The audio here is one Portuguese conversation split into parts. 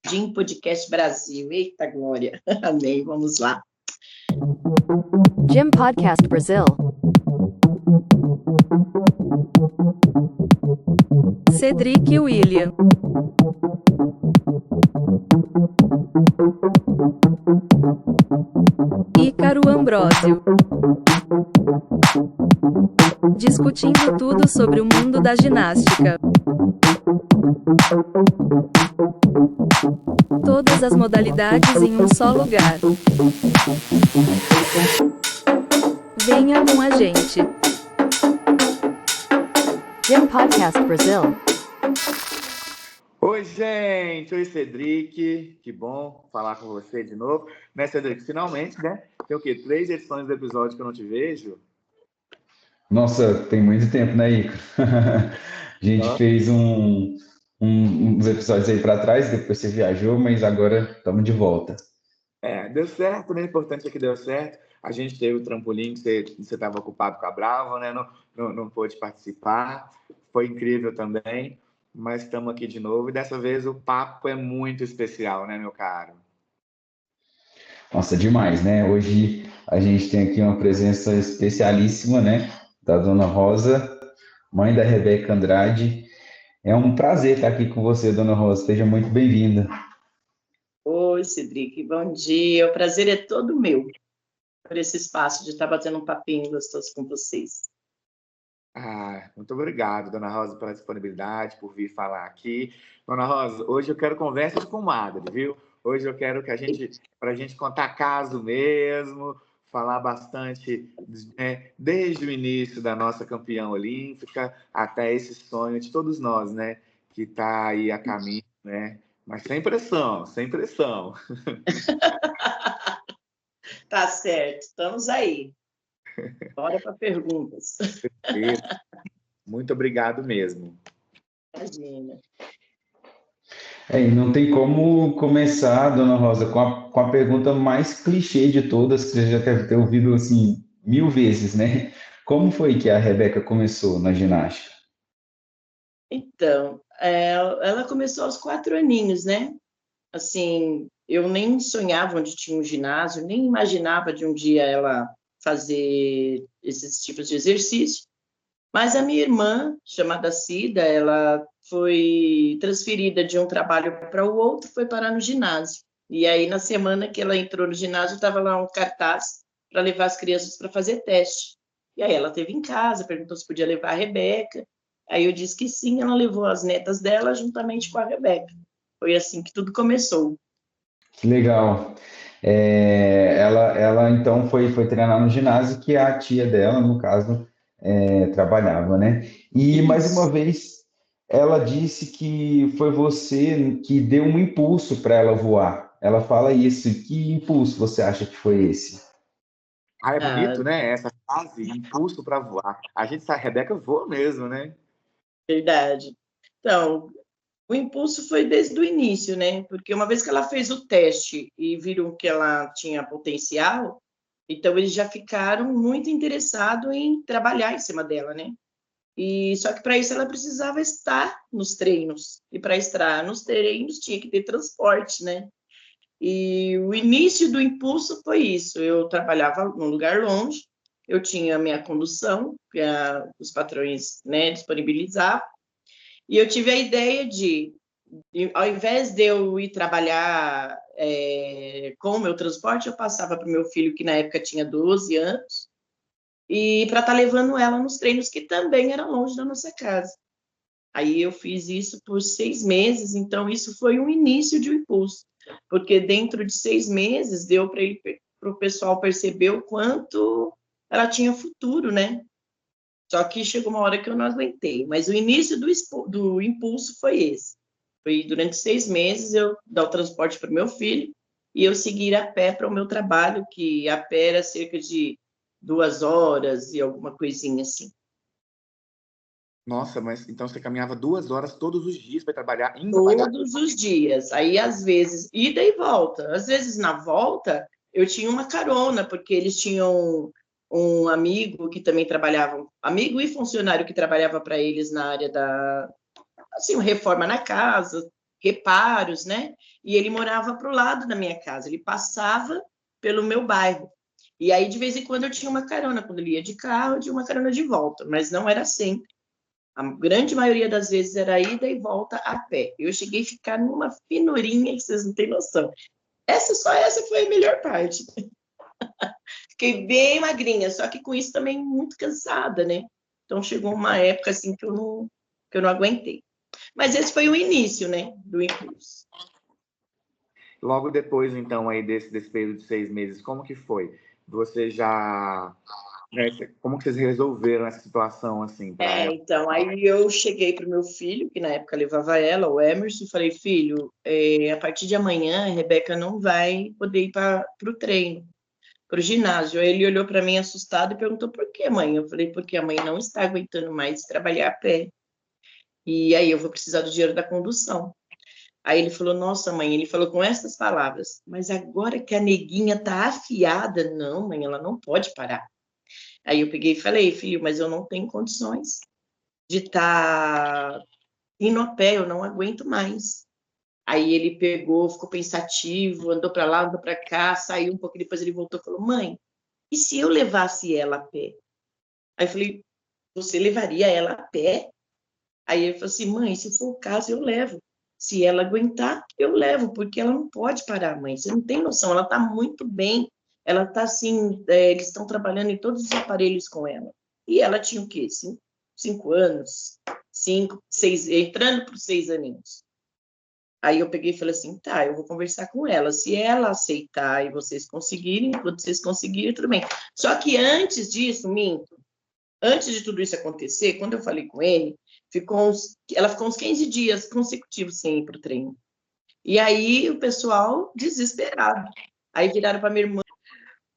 Jim Podcast Brasil. Eita, Glória. Amém. Vamos lá. Jim Podcast Brasil. Cedric e William. Ícaro Ambrósio. Discutindo tudo sobre o mundo da ginástica. Todas as modalidades em um só lugar. Venha com a gente. Jim Podcast Brasil. Oi, gente! Oi, Cedric. Que bom falar com você de novo. Né, Cedric? Finalmente, né? Tem o quê? 3 edições do episódio que eu não te vejo? Nossa, tem muito tempo, né, Ícaro? A gente fez uns episódios aí para trás, depois você viajou, mas agora estamos de volta. Deu certo, né? O importante é que deu certo. A gente teve o trampolim, que você estava ocupado com a Brava, né? Não pôde participar. Foi incrível também, mas estamos aqui de novo. E dessa vez o papo é muito especial, né, meu caro? Nossa, demais, né? Hoje a gente tem aqui uma presença especialíssima, né? Da Dona Rosa, mãe da Rebeca Andrade. É um prazer estar aqui com você, Dona Rosa. Seja muito bem-vinda. Oi, Cedric. Bom dia. O prazer é todo meu por esse espaço de estar batendo um papinho gostoso com vocês. Muito obrigado, Dona Rosa, pela disponibilidade, por vir falar aqui. Dona Rosa, hoje eu quero conversa de comadre, viu? Hoje eu quero para a gente contar caso mesmo, falar bastante, né, desde o início da nossa campeã olímpica até esse sonho de todos nós, né, que está aí a caminho, né? Mas sem pressão, sem pressão. Tá certo, estamos aí. Bora para perguntas. Muito obrigado mesmo. Imagina. E não tem como começar, Dona Rosa, com a pergunta mais clichê de todas, que você já deve ter ouvido assim 1000 vezes, né? Como foi que a Rebeca começou na ginástica? Então, ela começou aos 4 aninhos, né? Assim, eu nem sonhava onde tinha um ginásio, nem imaginava de um dia ela fazer esses tipos de exercício. Mas a minha irmã, chamada Cida, ela foi transferida de um trabalho para o outro, foi parar no ginásio. E aí, na semana que ela entrou no ginásio, estava lá um cartaz para levar as crianças para fazer teste. E aí ela esteve em casa, perguntou se podia levar a Rebeca. Aí eu disse que sim, ela levou as netas dela juntamente com a Rebeca. Foi assim que tudo começou. Que legal. Ela então foi treinar no ginásio que a tia dela, no caso, trabalhava, né? E mais uma vez, ela disse que foi você que deu um impulso para ela voar. Ela fala isso. Que impulso você acha que foi esse? É bonito, né? Essa frase, impulso para voar. A gente sabe, a Rebeca voa mesmo, né? Verdade. Então, o impulso foi desde o início, né? Porque uma vez que ela fez o teste e viram que ela tinha potencial, então eles já ficaram muito interessados em trabalhar em cima dela, né? E só que para isso ela precisava estar nos treinos. E para estar nos treinos tinha que ter transporte, né? E o início do impulso foi isso. Eu trabalhava num lugar longe, eu tinha a minha condução, que os patrões, né, disponibilizavam, e eu tive a ideia de, ao invés de eu ir trabalhar com o meu transporte, eu passava para o meu filho, que na época tinha 12 anos, e para estar levando ela nos treinos, que também era longe da nossa casa. Aí eu fiz isso por 6 meses, então isso foi um início de um impulso, porque dentro de 6 meses deu para o pessoal perceber o quanto ela tinha futuro, né? Só que chegou uma hora que eu não aguentei, mas o início do impulso foi esse. Foi durante 6 meses eu dar o transporte para o meu filho e eu seguir a pé para o meu trabalho, que a pé era cerca de 2 horas e alguma coisinha assim. Nossa, mas então você caminhava 2 horas todos os dias para trabalhar, indo trabalhar? Todos os dias. Aí, às vezes, ida e volta. Às vezes, na volta, eu tinha uma carona, porque eles tinham um amigo que também trabalhava, amigo e funcionário que trabalhava para eles na área da, assim, reforma na casa, reparos, né? E ele morava para o lado da minha casa, ele passava pelo meu bairro. E aí, de vez em quando, eu tinha uma carona. Quando ele ia de carro, eu tinha uma carona de volta, mas não era sempre. A grande maioria das vezes era ida e volta a pé. Eu cheguei a ficar numa finurinha que vocês não têm noção. Essa foi a melhor parte. Fiquei bem magrinha, só que com isso também muito cansada, né? Então chegou uma época assim que eu não aguentei. Mas esse foi o início, né, do Impulso. Logo depois, então, aí desse período de 6 meses, como que foi? Você já... como que vocês resolveram essa situação, assim, para ela? Então, aí eu cheguei para o meu filho, que na época levava ela, o Emerson, e falei, filho, a partir de amanhã, a Rebeca não vai poder ir para o treino, para o ginásio. Aí ele olhou para mim assustado e perguntou, por que, mãe? Eu falei, porque a mãe não está aguentando mais trabalhar a pé. E aí eu vou precisar do dinheiro da condução. Aí ele falou, nossa, mãe, ele falou com essas palavras, mas agora que a neguinha tá afiada, não, mãe, ela não pode parar. Aí eu peguei e falei, filho, mas eu não tenho condições de estar indo a pé, eu não aguento mais. Aí ele pegou, ficou pensativo, andou para lá, andou para cá, saiu um pouco, depois ele voltou e falou, mãe, e se eu levasse ela a pé? Aí eu falei, você levaria ela a pé? Aí ele falou assim, mãe, se for o caso, eu levo. Se ela aguentar, eu levo, porque ela não pode parar, mãe. Você não tem noção, ela está muito bem. Ela está assim, eles estão trabalhando em todos os aparelhos com ela. E ela tinha o quê? 5 anos? 5, 6, entrando por 6 aninhos. Aí eu peguei e falei assim, tá, eu vou conversar com ela. Se ela aceitar e vocês conseguirem, quando vocês conseguirem, tudo bem. Só que antes disso, minto, antes de tudo isso acontecer, quando eu falei com ele, ela ficou uns 15 dias consecutivos sem ir para o treino. E aí o pessoal desesperado. Aí viraram para minha irmã,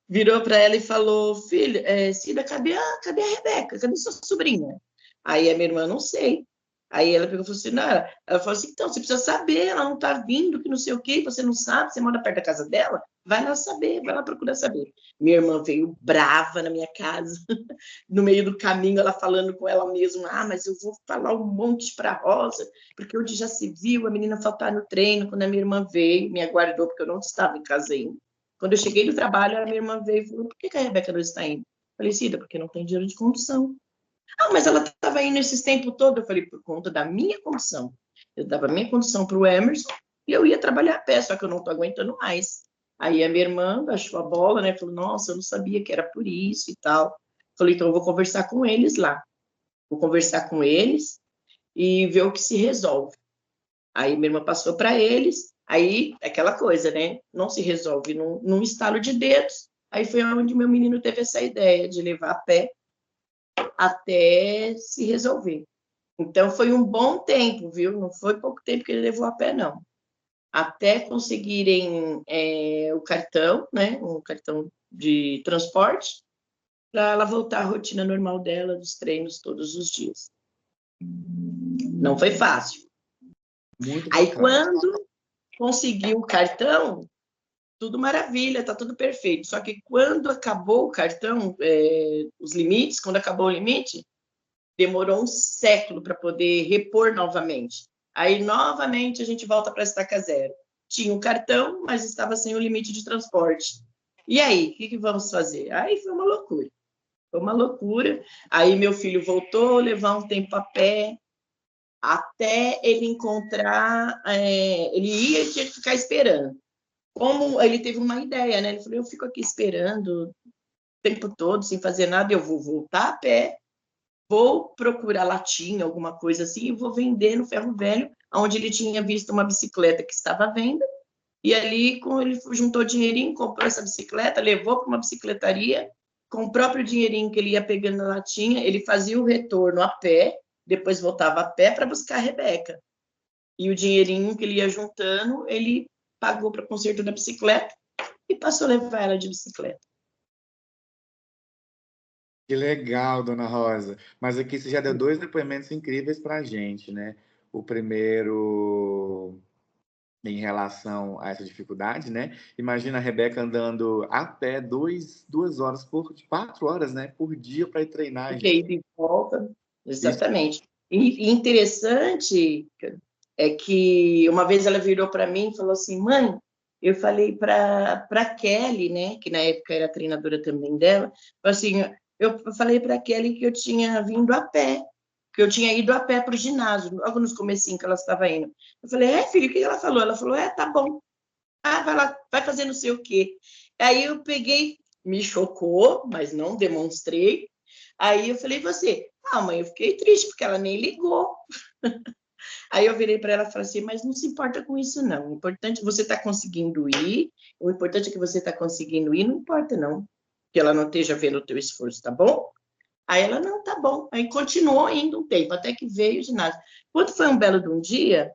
virou para ela e falou, filha, Cida, cadê a Rebeca? Cadê sua sobrinha? Aí a minha irmã, não sei. Aí ela pegou e falou assim, não, ela falou assim, então, você precisa saber, ela não está vindo, que não sei o quê, você não sabe, você mora perto da casa dela, vai lá saber, vai lá procurar saber. Minha irmã veio brava na minha casa, no meio do caminho, ela falando com ela mesma, mas eu vou falar um monte para a Rosa, porque onde já se viu a menina faltar no treino, quando a minha irmã veio, me aguardou, porque eu não estava em casa ainda. Quando eu cheguei no trabalho, a minha irmã veio e falou, por que a Rebeca não está indo? Eu falei, Cida, porque não tem dinheiro de condução. Mas ela estava indo esses tempos todo. Eu falei, por conta da minha condição. Eu dava a minha condição para o Emerson e eu ia trabalhar a pé, só que eu não estou aguentando mais. Aí a minha irmã achou a bola, né? Falou, nossa, eu não sabia que era por isso e tal. Falei, então eu vou conversar com eles lá. Vou conversar com eles e ver o que se resolve. Aí minha irmã passou para eles, aí aquela coisa, né? Não se resolve num estalo de dedos. Aí foi onde meu menino teve essa ideia de levar a pé até se resolver. Então, foi um bom tempo, viu? Não foi pouco tempo que ele levou a pé, não. Até conseguirem o cartão, né? Um cartão de transporte, para ela voltar à rotina normal dela, dos treinos todos os dias. Não foi fácil. Muito Aí, bacana. quando conseguiu o cartão, tudo maravilha, tá tudo perfeito. Só que quando acabou o cartão, os limites, quando acabou o limite, demorou um século para poder repor novamente. Aí, novamente, a gente volta para a estaca zero. Tinha um cartão, mas estava sem o limite de transporte. E aí, o que vamos fazer? Aí foi uma loucura. Foi uma loucura. Aí meu filho voltou, levar um tempo a pé, até ele encontrar... ele ia e tinha que ficar esperando. Como ele teve uma ideia, né? Ele falou, eu fico aqui esperando o tempo todo, sem fazer nada, eu vou voltar a pé, vou procurar latinha, alguma coisa assim, e vou vender no ferro velho, onde ele tinha visto uma bicicleta que estava à venda, e ali ele juntou dinheirinho, comprou essa bicicleta, levou para uma bicicletaria, com o próprio dinheirinho que ele ia pegando na latinha, ele fazia o retorno a pé, depois voltava a pé para buscar a Rebeca. E o dinheirinho que ele ia juntando, ele pagou para o conserto da bicicleta e passou a levar ela de bicicleta. Que legal, dona Rosa. Mas aqui você já deu 2 depoimentos incríveis para a gente, né? O primeiro em relação a essa dificuldade, né? Imagina a Rebeca andando a pé 4 horas, né? Por dia para ir treinar, Porque gente. ida e volta, Isso. exatamente. E interessante é que uma vez ela virou para mim e falou assim, mãe, eu falei para Kelly, né, que na época era treinadora também dela, assim, eu falei para Kelly que eu tinha vindo a pé, que eu tinha ido a pé para o ginásio, logo nos comecinhos que ela estava indo. Eu falei, filho, o que ela falou? Ela falou, tá bom. Ah, vai lá, vai fazer não sei o quê. Aí eu peguei, me chocou, mas não demonstrei. Aí eu falei, você? Ah, mãe, eu fiquei triste, porque ela nem ligou. Aí eu virei para ela e falei assim, mas não se importa com isso, não. O importante é você estar conseguindo ir, o importante é que você está conseguindo ir, não importa, não. Que ela não esteja vendo o teu esforço, tá bom? Aí ela, não, tá bom. Aí continuou indo um tempo, até que veio o ginásio. Quando foi um belo de um dia,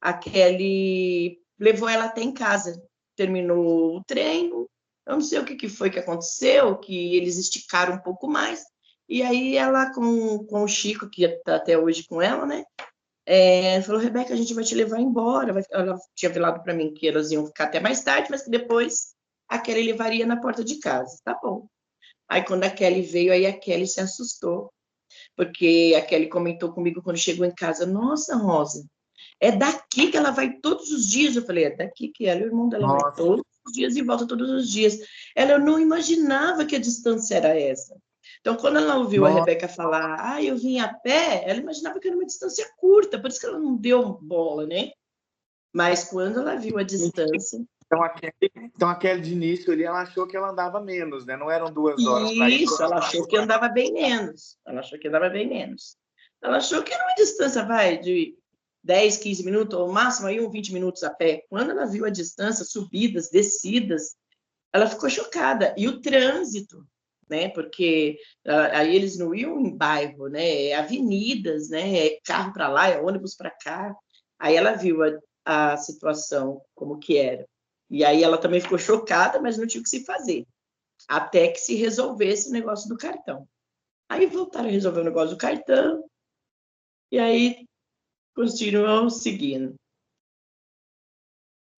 a Kelly levou ela até em casa. Terminou o treino, eu não sei o que foi que aconteceu, que eles esticaram um pouco mais. E aí ela, com o Chico, que está até hoje com ela, né? Falou, Rebeca, a gente vai te levar embora. Ela tinha falado para mim que elas iam ficar até mais tarde, mas que depois a Kelly levaria na porta de casa. Tá bom. Aí, quando a Kelly veio, aí a Kelly se assustou, porque a Kelly comentou comigo quando chegou em casa, nossa, Rosa, é daqui que ela vai todos os dias? Eu falei, é daqui que ela e o irmão dela vai Nossa, todos os dias e volta todos os dias. Ela, eu não imaginava que a distância era essa. Então, quando ela ouviu a nossa. Rebeca falar, eu vim a pé, ela imaginava que era uma distância curta, por isso que ela não deu bola, né? Mas quando ela viu a distância... Então, aquele de início ali, ela achou que ela andava menos, né? Não eram 2 horas para ir. Isso, ela achou que andava bem menos. Ela achou que andava bem menos. Ela achou que era uma distância, de 10, 15 minutos, ou máximo aí 20 minutos a pé. Quando ela viu a distância, subidas, descidas, ela ficou chocada. E o trânsito, né? Porque aí eles não iam em bairro, né? É avenidas, né? É carro para lá, é ônibus para cá. Aí ela viu a situação como que era. E aí ela também ficou chocada, mas não tinha o que se fazer até que se resolvesse o negócio do cartão. Aí voltaram a resolver o negócio do cartão, e aí continuam seguindo.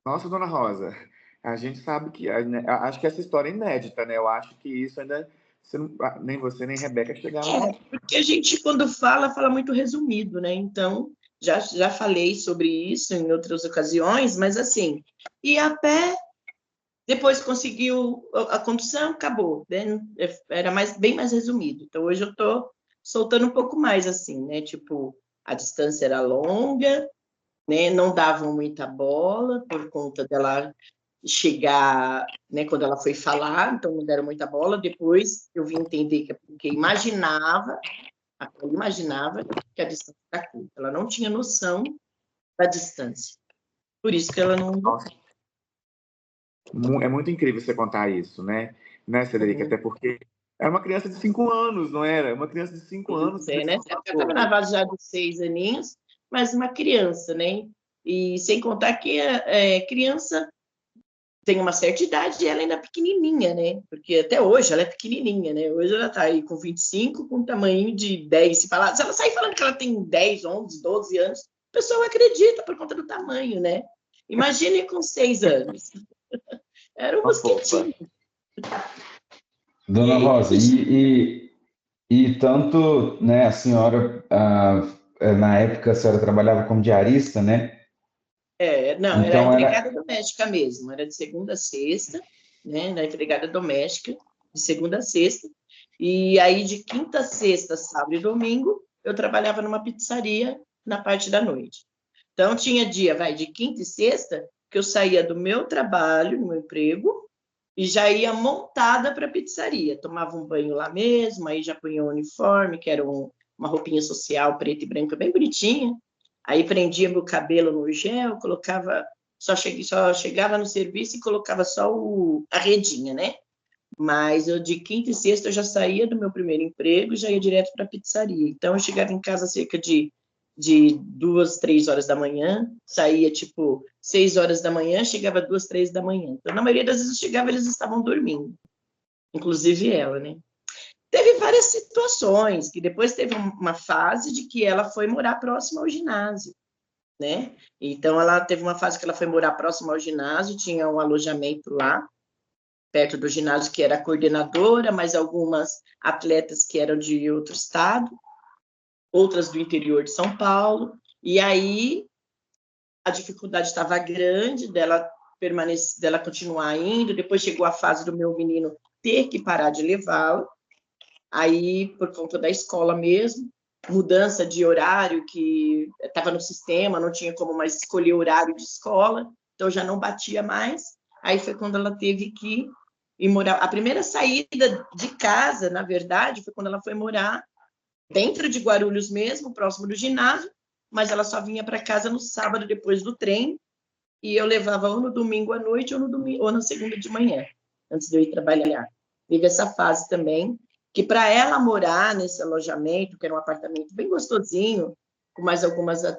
Nossa, dona Rosa, a gente sabe que, né, acho que essa história é inédita, né? Eu acho que isso ainda, nem você nem Rebeca chegaram. Porque a gente, quando fala muito resumido, né? Então, já falei sobre isso em outras ocasiões, mas assim, e a pé, depois conseguiu a condução, acabou, né? Era bem mais resumido. Então, hoje eu estou soltando um pouco mais, assim, né? Tipo, a distância era longa, né? Não davam muita bola por conta dela chegar, né? Quando ela foi falar, então não deram muita bola. Depois eu vim entender que é porque imaginava que a distância era curta. Ela não tinha noção da distância. Por isso que ela não... Nossa, é muito incrível você contar isso, né, Cedric? Até porque era uma criança de 5 anos, não era? Uma criança de 5 anos. né? Eu estava na base já dos 6 aninhos, mas uma criança, né? E sem contar que criança tem uma certa idade e ela ainda é pequenininha, né? Porque até hoje ela é pequenininha, né? Hoje ela está aí com 25, com um tamanho de 10. Se ela sai falando que ela tem 10, 11, 12 anos, o pessoal acredita por conta do tamanho, né? Imagine com 6 anos. Era um mosquitinho. Dona Rosa, e tanto, né, a senhora, na época a senhora trabalhava como diarista, né? Não, era Então empregada doméstica mesmo, era de segunda a sexta, né? Era empregada doméstica, de segunda a sexta. E aí, de quinta a sexta, sábado e domingo, eu trabalhava numa pizzaria na parte da noite. Então, tinha dia, de quinta e sexta, que eu saía do meu trabalho, no meu emprego, e já ia montada para a pizzaria. Tomava um banho lá mesmo, aí já punha o uniforme, que era uma roupinha social preta e branca, bem bonitinha. Aí prendia meu cabelo no gel, colocava, só chegava no serviço e colocava só a redinha, né? Mas eu de quinta e sexta eu já saía do meu primeiro emprego e já ia direto para a pizzaria. Então eu chegava em casa cerca de 2, 3 horas da manhã, saía tipo 6 horas da manhã, chegava 2, 3 da manhã. Então, na maioria das vezes eu chegava, eles estavam dormindo, inclusive ela, né? Teve várias situações, que depois teve uma fase de que ela foi morar próximo ao ginásio, né? Então, ela teve uma fase que ela foi morar próximo ao ginásio, tinha um alojamento lá, perto do ginásio, que era a coordenadora, mas algumas atletas que eram de outro estado, outras do interior de São Paulo, e aí a dificuldade estava grande dela permanecer, dela continuar indo. Depois chegou a fase do meu menino ter que parar de levá-lo. Aí, por conta da escola mesmo, mudança de horário, que estava no sistema, não tinha como mais escolher horário de escola, então já não batia mais. Aí foi quando ela teve que ir morar. A primeira saída de casa, na verdade, foi quando ela foi morar dentro de Guarulhos mesmo, próximo do ginásio, mas ela só vinha para casa no sábado depois do treino, e eu levava ou no domingo à noite ou, no domingo, ou na segunda de manhã, antes de eu ir trabalhar. Teve essa fase também, que para ela morar nesse alojamento, que era um apartamento bem gostosinho, com mais algumas, a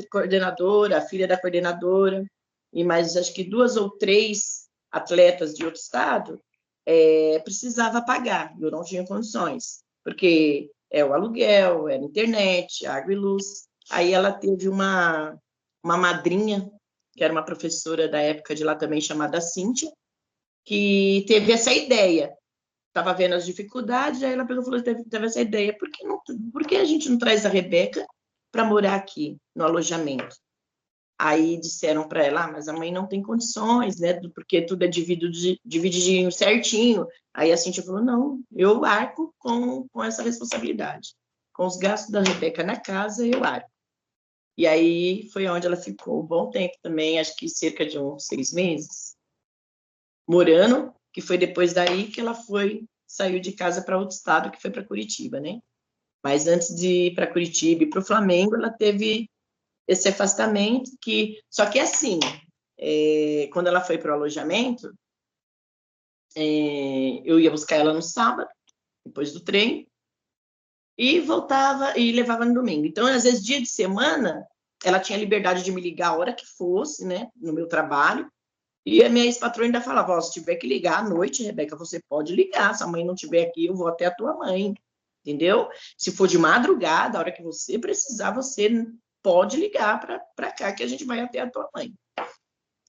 coordenadora, a filha da coordenadora, e mais acho que 2 ou 3 atletas de outro estado, precisava pagar, eu não tinha condições, porque é o aluguel, é a internet, água e luz. Aí ela teve uma madrinha, que era uma professora da época de lá também, chamada Cíntia, que teve essa ideia. Estava vendo as dificuldades, aí ela pegou e falou, teve essa ideia, por que a gente não traz a Rebeca para morar aqui, no alojamento? Aí disseram para ela, mas a mãe não tem condições, né? Porque tudo é divididinho certinho. Aí a Cíntia falou, não, eu arco com essa responsabilidade. Com os gastos da Rebeca na casa, eu arco. E aí foi onde ela ficou um bom tempo também, acho que cerca de uns 6 meses, morando, que foi depois daí que ela saiu de casa para outro estado, que foi para Curitiba, né? Mas antes de ir para Curitiba e para o Flamengo, ela teve esse afastamento, só que assim, quando ela foi para o alojamento, eu ia buscar ela no sábado, depois do treino, e voltava e levava no domingo. Então, às vezes, dia de semana, ela tinha liberdade de me ligar a hora que fosse, né, no meu trabalho, e a minha ex-patroa ainda falava, se tiver que ligar à noite, Rebeca, você pode ligar, se a mãe não estiver aqui, eu vou até a tua mãe, entendeu? Se for de madrugada, a hora que você precisar, você pode ligar para cá, que a gente vai até a tua mãe.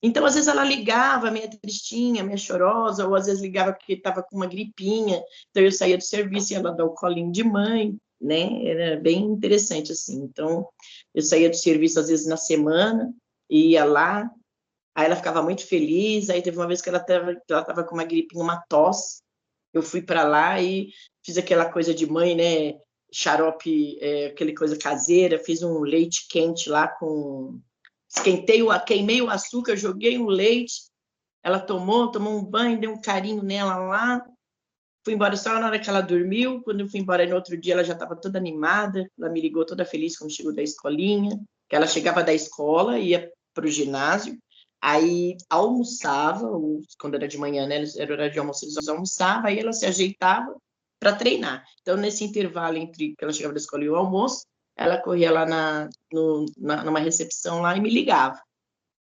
Então, às vezes ela ligava, meio tristinha, meio chorosa, ou às vezes ligava porque estava com uma gripinha, então eu saía do serviço e ela dava o colinho de mãe, né? Era bem interessante, assim. Então, eu saía do serviço, às vezes, na semana, ia lá, aí ela ficava muito feliz, aí teve uma vez que ela estava com uma gripinha, uma tosse, eu fui para lá e fiz aquela coisa de mãe, né? Xarope, aquele coisa caseira, fiz um leite quente lá com... queimei o açúcar, joguei o leite, ela tomou um banho, dei um carinho nela lá, fui embora só na hora que ela dormiu, quando eu fui embora no outro dia ela já estava toda animada, ela me ligou toda feliz quando chegou da escolinha, que ela chegava da escola, ia para o ginásio, aí almoçava, quando era de manhã, né, era hora de almoço, eles almoçavam, aí ela se ajeitava para treinar. Então, nesse intervalo entre que ela chegava da escola e o almoço, ela corria lá numa recepção lá e me ligava.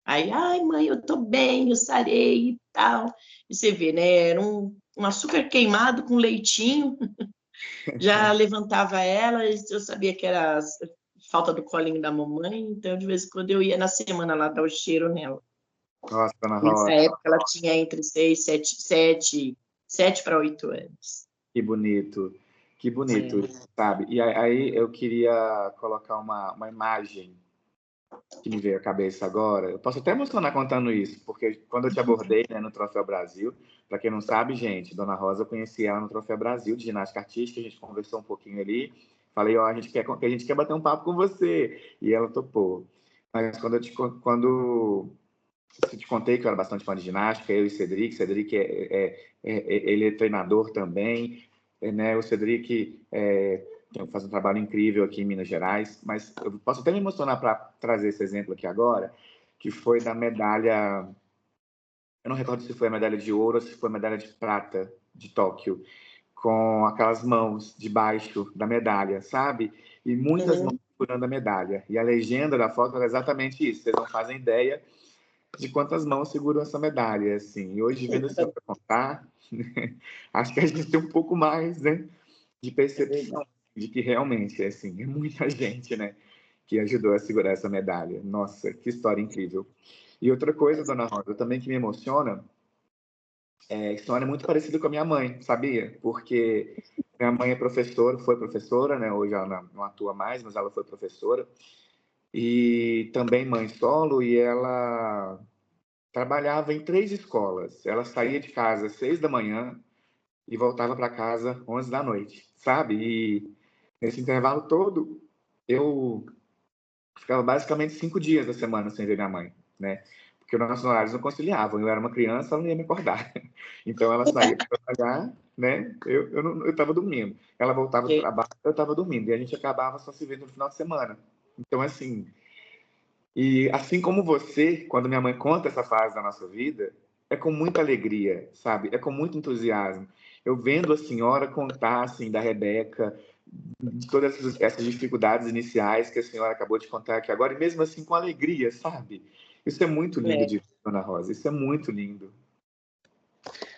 Aí, ai, mãe, eu tô bem, eu sarei e tal. E você vê, né? Era um açúcar queimado com leitinho, já levantava ela, eu sabia que era falta do colinho da mamãe, então de vez em quando eu ia na semana lá dar o cheiro nela. Nossa, dona Nessa Rosa, época ela tinha entre 7 para 8 anos. que bonito, sabe? E aí eu queria colocar uma imagem que me veio à cabeça agora. Eu posso até emocionar contando isso, porque quando eu te abordei, né, no Troféu Brasil, para quem não sabe, gente, Dona Rosa, eu conheci ela no Troféu Brasil de ginástica artística, a gente conversou um pouquinho ali, falei, ó, a gente quer bater um papo com você, e ela topou. Mas quando eu te contei que eu era bastante fã de ginástica, eu e Cedric ele é treinador também, né? O Cedric faz um trabalho incrível aqui em Minas Gerais, mas eu posso até me emocionar para trazer esse exemplo aqui agora, que foi da medalha, eu não recordo se foi a medalha de ouro ou se foi a medalha de prata de Tóquio, com aquelas mãos debaixo da medalha, sabe? E muitas mãos segurando a medalha. E a legenda da foto era exatamente isso, vocês não fazem ideia de quantas mãos seguram essa medalha, assim. E hoje, vendo isso para contar, acho que a gente tem um pouco mais, né, de percepção de que realmente, assim, é muita gente, né, que ajudou a segurar essa medalha. Nossa, que história incrível. E outra coisa, Dona Rosa, também que me emociona, a história é muito parecida com a minha mãe, sabia? Porque minha mãe é professora, foi professora, né, hoje ela não atua mais, mas ela foi professora. e também mãe solo, e ela trabalhava em 3 escolas. Ela saía de casa às 6 da manhã e voltava para casa 11 da noite, sabe? E nesse intervalo todo, eu ficava basicamente 5 dias da semana sem ver minha mãe, né? Porque os nossos horários não conciliavam. Eu era uma criança, ela não ia me acordar. Então, ela saía para trabalhar, né? Eu estava dormindo. Ela voltava do trabalho, eu estava dormindo. E a gente acabava só se vendo no final de semana. Então, assim, e assim como você, quando minha mãe conta essa fase da nossa vida, é com muita alegria, sabe? É com muito entusiasmo. Eu vendo a senhora contar, assim, da Rebeca, de todas essas dificuldades iniciais que a senhora acabou de contar aqui agora, e mesmo assim com alegria, sabe? Isso é muito lindo É, de ver, Dona Rosa. Isso é muito lindo.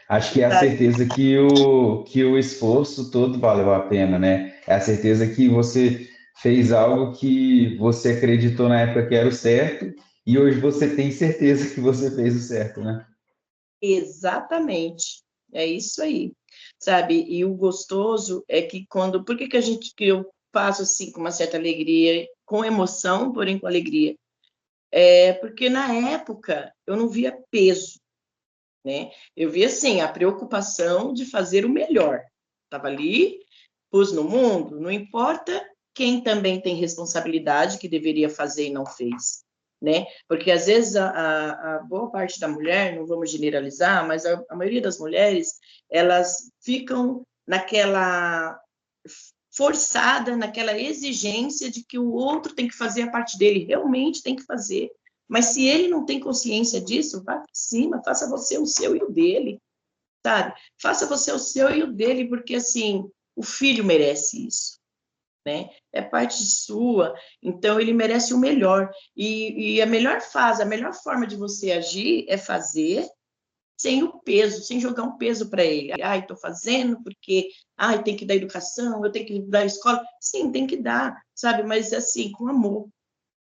Acho que é a sabe? certeza que o esforço todo valeu a pena, né? É a certeza que você fez algo que você acreditou na época que era o certo e hoje você tem certeza que você fez o certo, né? Exatamente. É isso aí. Sabe? E o gostoso é que quando. Por que, que eu faço assim com uma certa alegria, com emoção, porém com alegria? É porque na época eu não via peso, né? Eu via assim a preocupação de fazer o melhor. Estava ali, pus no mundo, não importa quem também tem responsabilidade que deveria fazer e não fez, né? Porque às vezes a boa parte da mulher, não vamos generalizar, mas a maioria das mulheres, elas ficam naquela forçada, naquela exigência de que o outro tem que fazer a parte dele, realmente tem que fazer. Mas se ele não tem consciência disso, vá para cima, faça você o seu e o dele, sabe? Faça você o seu e o dele, porque assim, o filho merece isso, né? É parte sua, então ele merece o melhor. E a melhor fase, a melhor forma de você agir é fazer sem o peso, sem jogar um peso para ele. Ai, estou fazendo porque, ai, tem que dar educação, eu tenho que dar escola. Sim, tem que dar, sabe? Mas assim, com amor,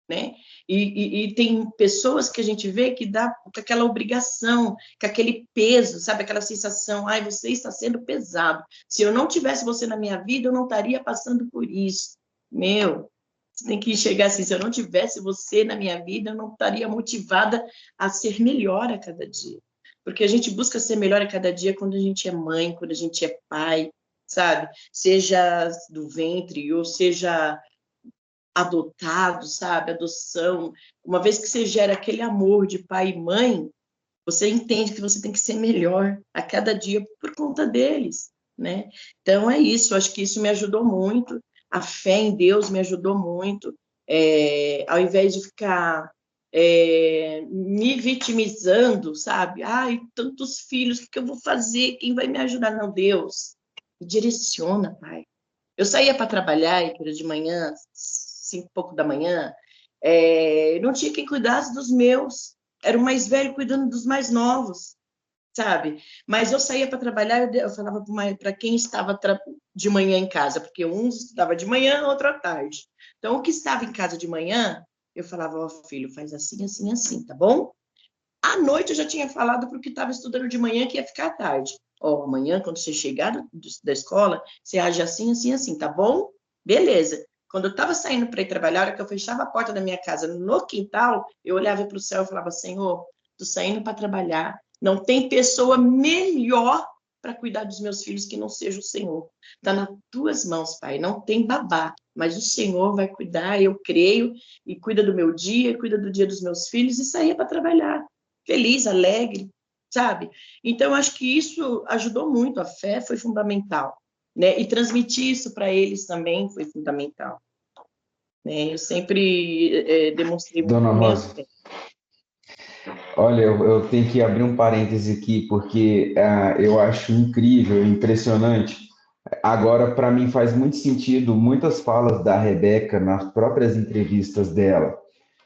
né? E tem pessoas que a gente vê que dá com aquela obrigação, com aquele peso, sabe? Aquela sensação, ai, você está sendo pesado. Se eu não tivesse você na minha vida, eu não estaria passando por isso. Meu, você tem que chegar assim, se eu não tivesse você na minha vida, eu não estaria motivada a ser melhor a cada dia. Porque a gente busca ser melhor a cada dia quando a gente é mãe, quando a gente é pai, sabe? Seja do ventre ou seja adotado, sabe? Adoção. Uma vez que você gera aquele amor de pai e mãe, você entende que você tem que ser melhor a cada dia por conta deles, né? Então é isso, eu acho que isso me ajudou muito, a fé em Deus me ajudou muito, ao invés de ficar me vitimizando, sabe? Ai, tantos filhos, o que eu vou fazer? Quem vai me ajudar? Não, Deus, me direciona, Pai. Eu saía para trabalhar, e era de manhã, 5 e pouco da manhã, não tinha quem cuidasse dos meus, era o mais velho cuidando dos mais novos, sabe? Mas eu saía para trabalhar, eu falava para quem estava de manhã em casa, porque um estudava de manhã, outro à tarde. Então, o que estava em casa de manhã, eu falava, ó, filho, faz assim, assim, assim, tá bom? À noite eu já tinha falado para o que estava estudando de manhã que ia ficar à tarde. Ó, amanhã, quando você chegar da escola, você age assim, assim, assim, tá bom? Beleza. Quando eu estava saindo para ir trabalhar, a hora que eu fechava a porta da minha casa no quintal, eu olhava para o céu e falava, Senhor, estou saindo para trabalhar, não tem pessoa melhor para cuidar dos meus filhos que não seja o Senhor. Está nas tuas mãos, Pai, não tem babá, mas o Senhor vai cuidar, eu creio, e cuida do meu dia, cuida do dia dos meus filhos, e saía para trabalhar feliz, alegre, sabe? Então, acho que isso ajudou muito, a fé foi fundamental, né? E transmitir isso para eles também foi fundamental, né? Eu sempre demonstrei muito Dona a minha Rosa, fé. olha, eu tenho que abrir um parêntese aqui, porque eu acho incrível, impressionante. Agora, para mim, faz muito sentido muitas falas da Rebeca nas próprias entrevistas dela,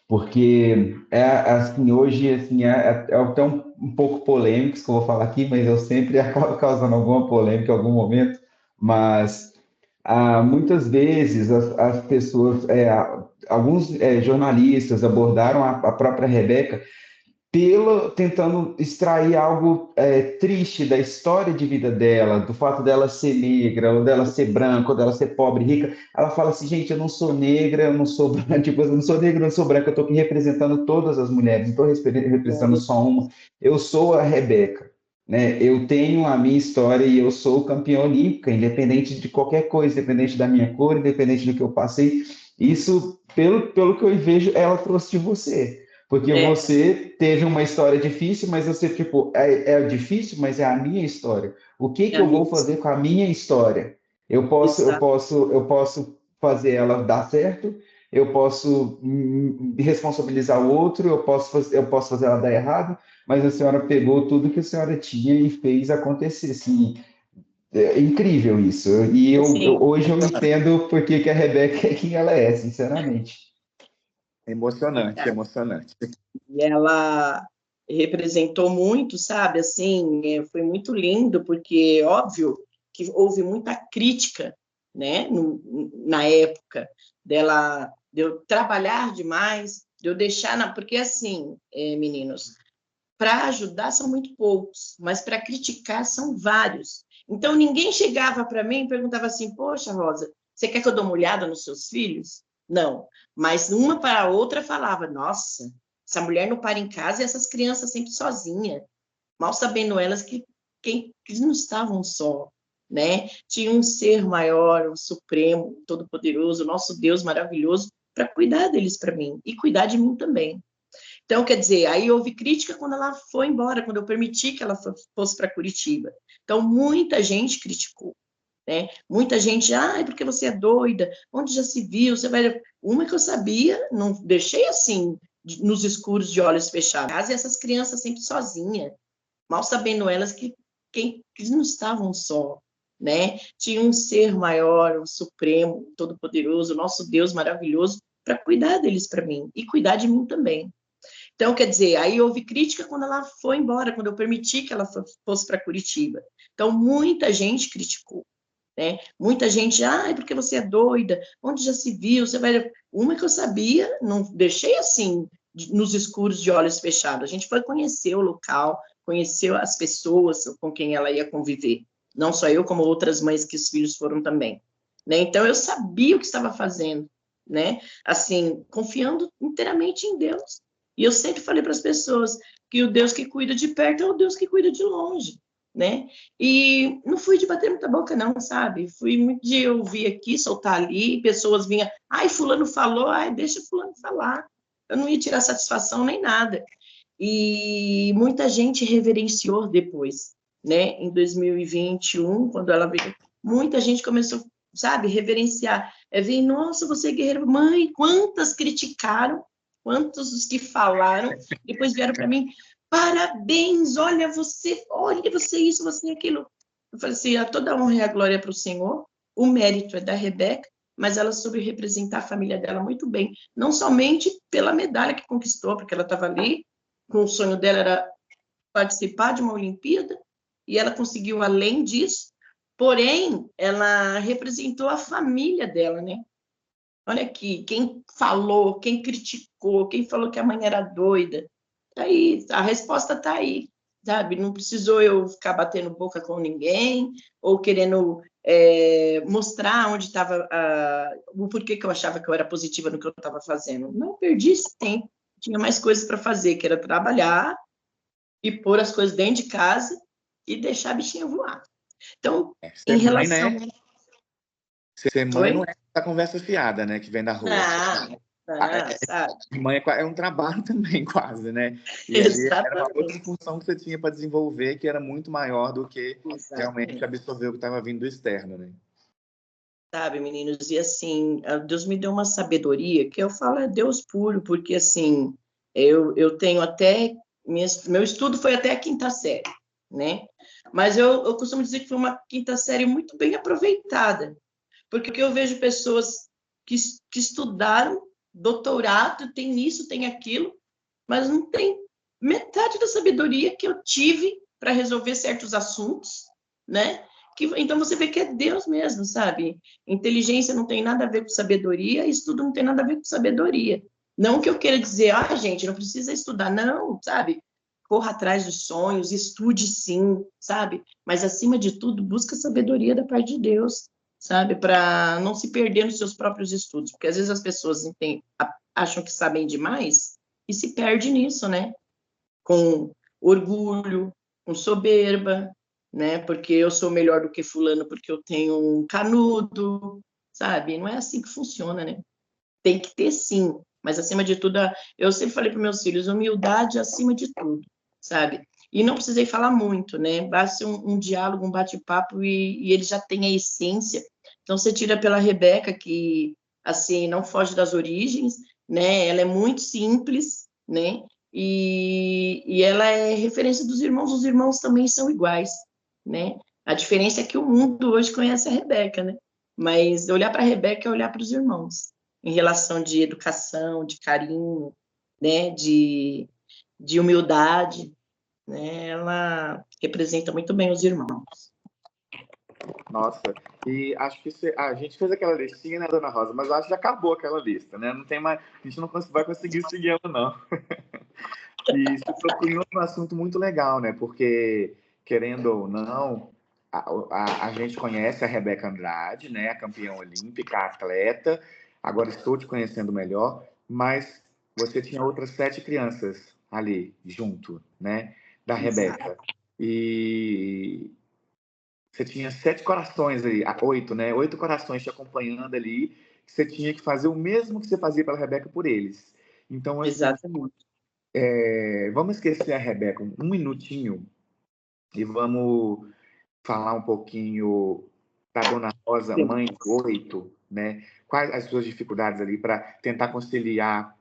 porque assim, hoje assim, é até um pouco polêmico isso que eu vou falar aqui, mas eu sempre acabo causando alguma polêmica em algum momento, mas muitas vezes as pessoas, alguns jornalistas abordaram a própria Rebeca tentando extrair algo triste da história de vida dela, do fato dela ser negra, ou dela ser branca, ou dela ser pobre, rica. Ela fala assim, gente, eu não sou negra, eu não sou branca, tipo, eu não sou negra, eu não sou branca, eu estou aqui representando todas as mulheres, não estou representando só uma. Eu sou a Rebeca, né? Eu tenho a minha história e eu sou campeã olímpica, independente de qualquer coisa, independente da minha cor, independente do que eu passei. Isso, pelo que eu vejo, ela trouxe de você. Porque É, você teve uma história difícil, mas você, tipo, é difícil, mas é a minha história. O que é que a eu vou minha fazer com a minha história? exato. Eu posso fazer ela dar certo, eu posso responsabilizar o outro, eu posso fazer ela dar errado, mas a senhora pegou tudo que a senhora tinha e fez acontecer. Assim, é incrível isso. E Assim, hoje eu entendo por que que a Rebeca é quem ela é, sinceramente. Emocionante, emocionante. e ela representou muito, sabe? Assim, foi muito lindo, porque, óbvio, que houve muita crítica, né, na época, de eu trabalhar demais, de eu deixar porque assim, meninos, para ajudar são muito poucos, mas para criticar são vários. Então, ninguém chegava para mim e perguntava assim, poxa, Rosa, você quer que eu dê uma olhada nos seus filhos? Não, mas uma para a outra falava, nossa, essa mulher não para em casa e essas crianças sempre sozinhas, mal sabendo elas que não estavam só, né? Tinha um ser maior, um supremo, todo-poderoso, nosso Deus maravilhoso, para cuidar deles para mim e cuidar de mim também. Então, quer dizer, aí houve crítica quando ela foi embora, quando eu permiti que ela fosse para Curitiba. Então, muita gente criticou, né? Muita gente, é porque você é doida, onde já se viu, você vai... Uma que eu sabia, não deixei assim, nos escuros de olhos fechados. E essas crianças sempre sozinhas, mal sabendo elas que não estavam só, né? Tinha um ser maior, um supremo, todo-poderoso, nosso Deus maravilhoso, para cuidar deles para mim e cuidar de mim também. Então, quer dizer, aí houve crítica quando ela foi embora, quando eu permiti que ela fosse para Curitiba. Então, muita gente criticou, né? Muita gente, é porque você é doida, onde já se viu, você vai... Uma que eu sabia, não deixei assim, nos escuros de olhos fechados. A gente foi conhecer o local, conhecer as pessoas com quem ela ia conviver. Não só eu, como outras mães que os filhos foram também. Né? Então, eu sabia o que estava fazendo, né? Assim, confiando inteiramente em Deus. E eu sempre falei para as pessoas que o Deus que cuida de perto é o Deus que cuida de longe, né? E não fui de bater muita boca, não, sabe? Fui muito de ouvir aqui, soltar ali, pessoas vinham, fulano falou, deixa fulano falar. Eu não ia tirar satisfação nem nada. E muita gente reverenciou depois, né? Em 2021, quando ela veio, muita gente começou, sabe, reverenciar. Vem, nossa, você é guerreira. Mãe, quantas criticaram, quantos os que falaram, depois vieram para mim, parabéns, olha você isso, você aquilo. Eu falei assim, toda a honra e a glória para o Senhor, o mérito é da Rebeca, mas ela soube representar a família dela muito bem, não somente pela medalha que conquistou, porque ela estava ali, com o sonho dela era participar de uma Olimpíada, e ela conseguiu além disso, porém, ela representou a família dela, né? Olha aqui, quem falou, quem criticou, quem falou que a mãe era doida, tá aí, a resposta está aí, sabe? Não precisou eu ficar batendo boca com ninguém ou querendo mostrar onde estava o porquê que eu achava que eu era positiva no que eu estava fazendo. Não perdi esse tempo, tinha mais coisas para fazer, que era trabalhar e pôr as coisas dentro de casa e deixar a bichinha voar. Então, em Ser mãe, relação... né? Ser mãe não Oi? é a conversa fiada, né? Que vem da rua. Sabe? Mãe é um trabalho também, quase, né? E ali era uma outra Exatamente. função que você tinha para desenvolver, que era muito maior do que realmente Exatamente. absorver o que estava vindo do externo, né? Sabe, meninos, e assim, Deus me deu uma sabedoria, que eu falo é Deus puro, porque assim, eu tenho até, meu estudo foi até a quinta série, né? Mas eu costumo dizer que foi uma quinta série muito bem aproveitada, porque eu vejo pessoas que estudaram, doutorado, tem isso, tem aquilo, mas não tem metade da sabedoria que eu tive para resolver certos assuntos, né? Então você vê que é Deus mesmo, sabe? Inteligência não tem nada a ver com sabedoria, estudo não tem nada a ver com sabedoria. Não que eu queira dizer, gente, não precisa estudar, não, sabe? Corra atrás dos sonhos, estude sim, sabe? Mas, acima de tudo, busca sabedoria da parte de Deus, sabe? Para não se perder nos seus próprios estudos, porque às vezes as pessoas acham que sabem demais e se perde nisso, né? Com orgulho, com soberba, né? Porque eu sou melhor do que fulano porque eu tenho um canudo, sabe? Não é assim que funciona, né? Tem que ter sim, mas acima de tudo, eu sempre falei para meus filhos, humildade acima de tudo, sabe? E não precisei falar muito, né? Basta um diálogo, um bate-papo e ele já tem a essência. Então, você tira pela Rebeca, que, assim, não foge das origens, né? Ela é muito simples, né? E ela é referência dos irmãos, os irmãos também são iguais, né? A diferença é que o mundo hoje conhece a Rebeca, né? Mas olhar para a Rebeca é olhar para os irmãos, em relação de educação, de carinho, né? De humildade, né? Ela representa muito bem os irmãos. Nossa, e acho que a gente fez aquela listinha, né, Dona Rosa? Mas eu acho que já acabou aquela lista, né? Não tem mais, a gente não vai conseguir seguir ela, não. E você tocou em outro assunto muito legal, né? Porque, querendo ou não, a gente conhece a Rebeca Andrade, né? A campeã olímpica, a atleta. Agora estou te conhecendo melhor, mas você tinha outras 7 crianças ali, junto, né? Da Rebeca. E você tinha 7 corações ali, 8, né? 8 corações te acompanhando ali. Você tinha que fazer o mesmo que você fazia pela Rebeca por eles. Então, assim, Exatamente. vamos esquecer a Rebeca um minutinho e vamos falar um pouquinho da Dona Rosa, mãe de 8, né? Quais as suas dificuldades ali para tentar conciliar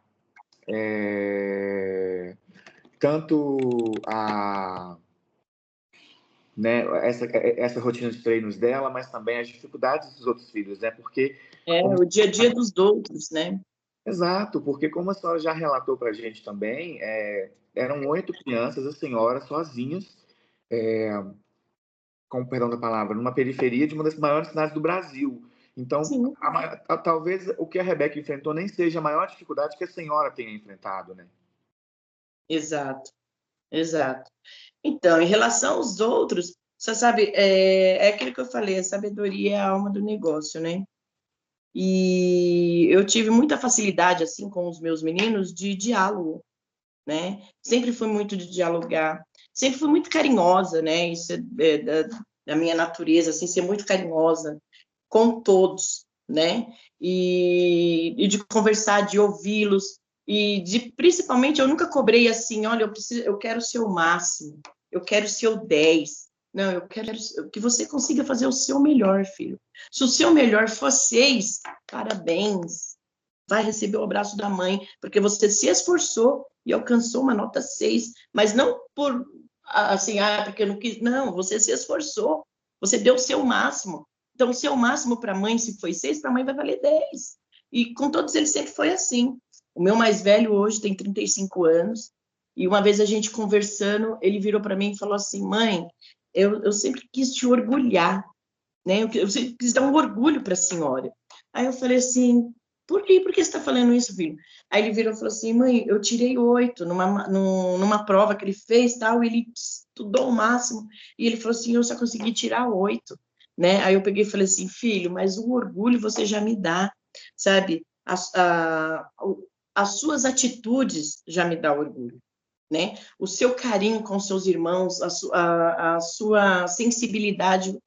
tanto né, essa rotina de treinos dela, mas também as dificuldades dos outros filhos, né? Porque O dia a dia dos outros, né? exato, porque como a senhora já relatou para a gente também, eram 8 crianças, a senhora, sozinhas, com perdão da palavra, numa periferia de uma das maiores cidades do Brasil. Então, Sim, talvez o que a Rebeca enfrentou nem seja a maior dificuldade que a senhora tenha enfrentado, né? exato, exato. Então, em relação aos outros, você sabe, aquilo que eu falei, a sabedoria é a alma do negócio, né? E eu tive muita facilidade, assim, com os meus meninos, de diálogo, né? Sempre fui muito de dialogar, sempre fui muito carinhosa, né? Isso da minha natureza, assim, ser muito carinhosa com todos, né? E de conversar, de ouvi-los, e principalmente, eu nunca cobrei assim, olha, eu quero ser o máximo, eu quero ser o 10. Não, eu quero que você consiga fazer o seu melhor, filho. Se o seu melhor for 6, parabéns, vai receber o abraço da mãe, porque você se esforçou e alcançou uma nota 6, mas não por, assim, porque eu não quis, não, você se esforçou, você deu o seu máximo. Então, o seu máximo para a mãe, se foi 6, para a mãe vai valer 10. E com todos eles sempre foi assim. O meu mais velho hoje tem 35 anos, e uma vez a gente conversando, ele virou para mim e falou assim, mãe, eu sempre quis te orgulhar, né? Eu sempre quis dar um orgulho para a senhora. Aí eu falei assim, por quê? Por que você está falando isso, filho? Aí ele virou e falou assim, mãe, eu tirei 8 numa prova que ele fez, tal, ele estudou o máximo, e ele falou assim, eu só consegui tirar 8, né? Aí eu peguei e falei assim, filho, mas o orgulho você já me dá, sabe? As suas atitudes já me dá orgulho, né? O seu carinho com seus irmãos, a sua sensibilidade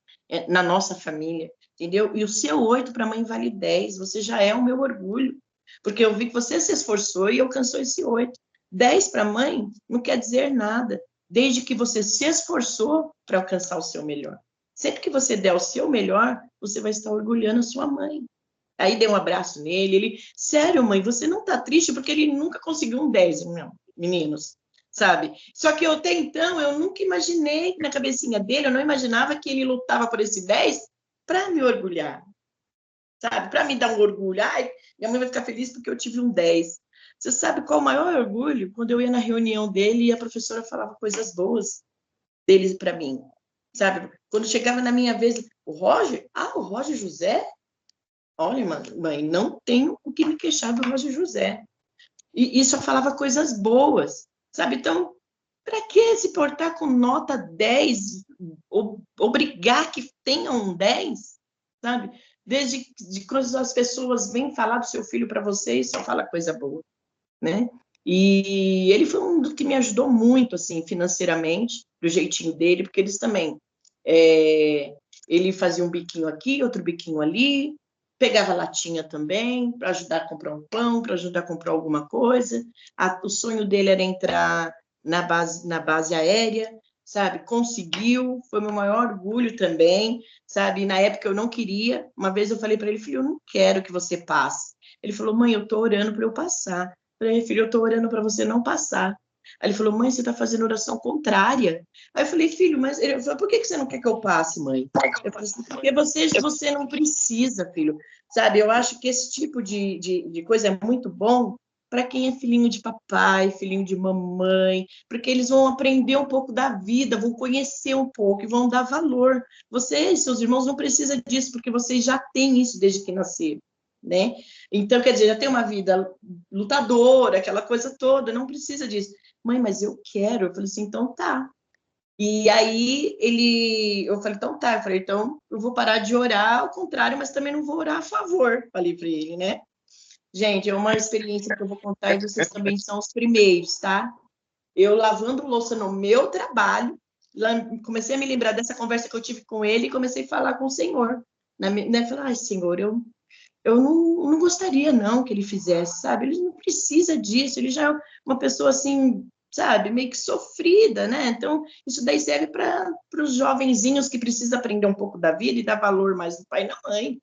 na nossa família, entendeu? E o seu 8 para a mãe vale 10, você já é o meu orgulho, porque eu vi que você se esforçou e alcançou esse 8. 10 para a mãe não quer dizer nada, desde que você se esforçou para alcançar o seu melhor. Sempre que você der o seu melhor, você vai estar orgulhando a sua mãe. Aí dei um abraço nele, ele, sério, mãe, você não está triste porque ele nunca conseguiu um 10, não, meninos, sabe? Só que até então, eu nunca imaginei, na cabecinha dele, eu não imaginava que ele lutava por esse 10 para me orgulhar, sabe? Para me dar um orgulho. Ai, minha mãe vai ficar feliz porque eu tive um 10. Você sabe qual o maior orgulho? Quando eu ia na reunião dele e a professora falava coisas boas dele para mim, sabe? Quando chegava na minha vez, o Roger? Ah, o Roger José? Olha, mãe, não tenho o que me queixar do Roger José. e só falava coisas boas, sabe? Então, para que se portar com nota 10, obrigar que tenham um 10, sabe? Desde quando as pessoas vêm falar do seu filho para você e só fala coisa boa, né? E ele foi um dos que me ajudou muito, assim, financeiramente, do jeitinho dele, porque eles também, ele fazia um biquinho aqui, outro biquinho ali, pegava latinha também, para ajudar a comprar um pão, para ajudar a comprar alguma coisa. O sonho dele era entrar na base aérea, sabe? Conseguiu, foi meu maior orgulho também, sabe? Na época eu não queria, uma vez eu falei para ele, filho, eu não quero que você passe. Ele falou, mãe, eu estou orando para eu passar. Eu falei, filho, eu estou orando para você não passar. Aí ele falou, mãe, você está fazendo oração contrária. Aí eu falei, filho, mas ele falou, por que você não quer que eu passe, mãe? Eu falei assim, porque você não precisa, filho. Sabe, eu acho que esse tipo de coisa é muito bom para quem é filhinho de papai, filhinho de mamãe, porque eles vão aprender um pouco da vida, vão conhecer um pouco e vão dar valor. Você e seus irmãos não precisam disso, porque vocês já têm isso desde que nasceram, né? Então, quer dizer, já tem uma vida lutadora, aquela coisa toda, não precisa disso. Mãe, mas eu quero. Eu falei assim, então tá. E aí eu falei, então tá. Eu falei, então eu vou parar de orar ao contrário, mas também não vou orar a favor, falei para ele, né? Gente, é uma experiência que eu vou contar e vocês também são os primeiros, tá? Eu lavando louça no meu trabalho, comecei a me lembrar dessa conversa que eu tive com ele e comecei a falar com o Senhor. Né? Falei, ai, Senhor, eu não gostaria, não, que ele fizesse, sabe? Ele não precisa disso, ele já é uma pessoa, assim, sabe, meio que sofrida, né? Então, isso daí serve para os jovenzinhos que precisam aprender um pouco da vida e dar valor mais no pai e na mãe.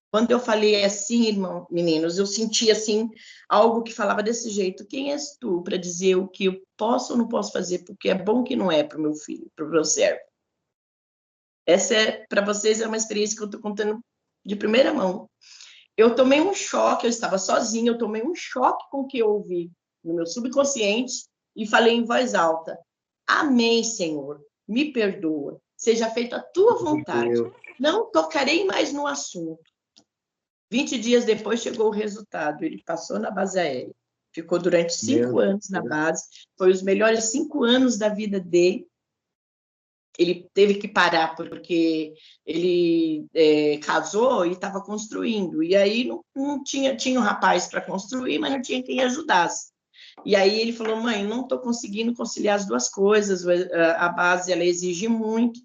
Quando eu falei assim, irmão, meninos, eu senti, assim, algo que falava desse jeito. Quem és tu para dizer o que eu posso ou não posso fazer, porque é bom que não é para o meu filho, para o meu servo? Essa para vocês, é uma experiência que eu estou contando de primeira mão. Eu tomei um choque, eu estava sozinha, eu tomei um choque com o que eu ouvi no meu subconsciente e falei em voz alta: Amém, Senhor, me perdoa, seja feita a tua vontade, não tocarei mais no assunto. 20 dias depois chegou o resultado, ele passou na base aérea, ficou durante 5 anos na base, foi os melhores 5 anos da vida dele. Ele teve que parar porque ele casou e estava construindo. E aí não tinha um rapaz para construir, mas não tinha quem ajudasse. E aí ele falou, mãe, não estou conseguindo conciliar as duas coisas, a base ela exige muito,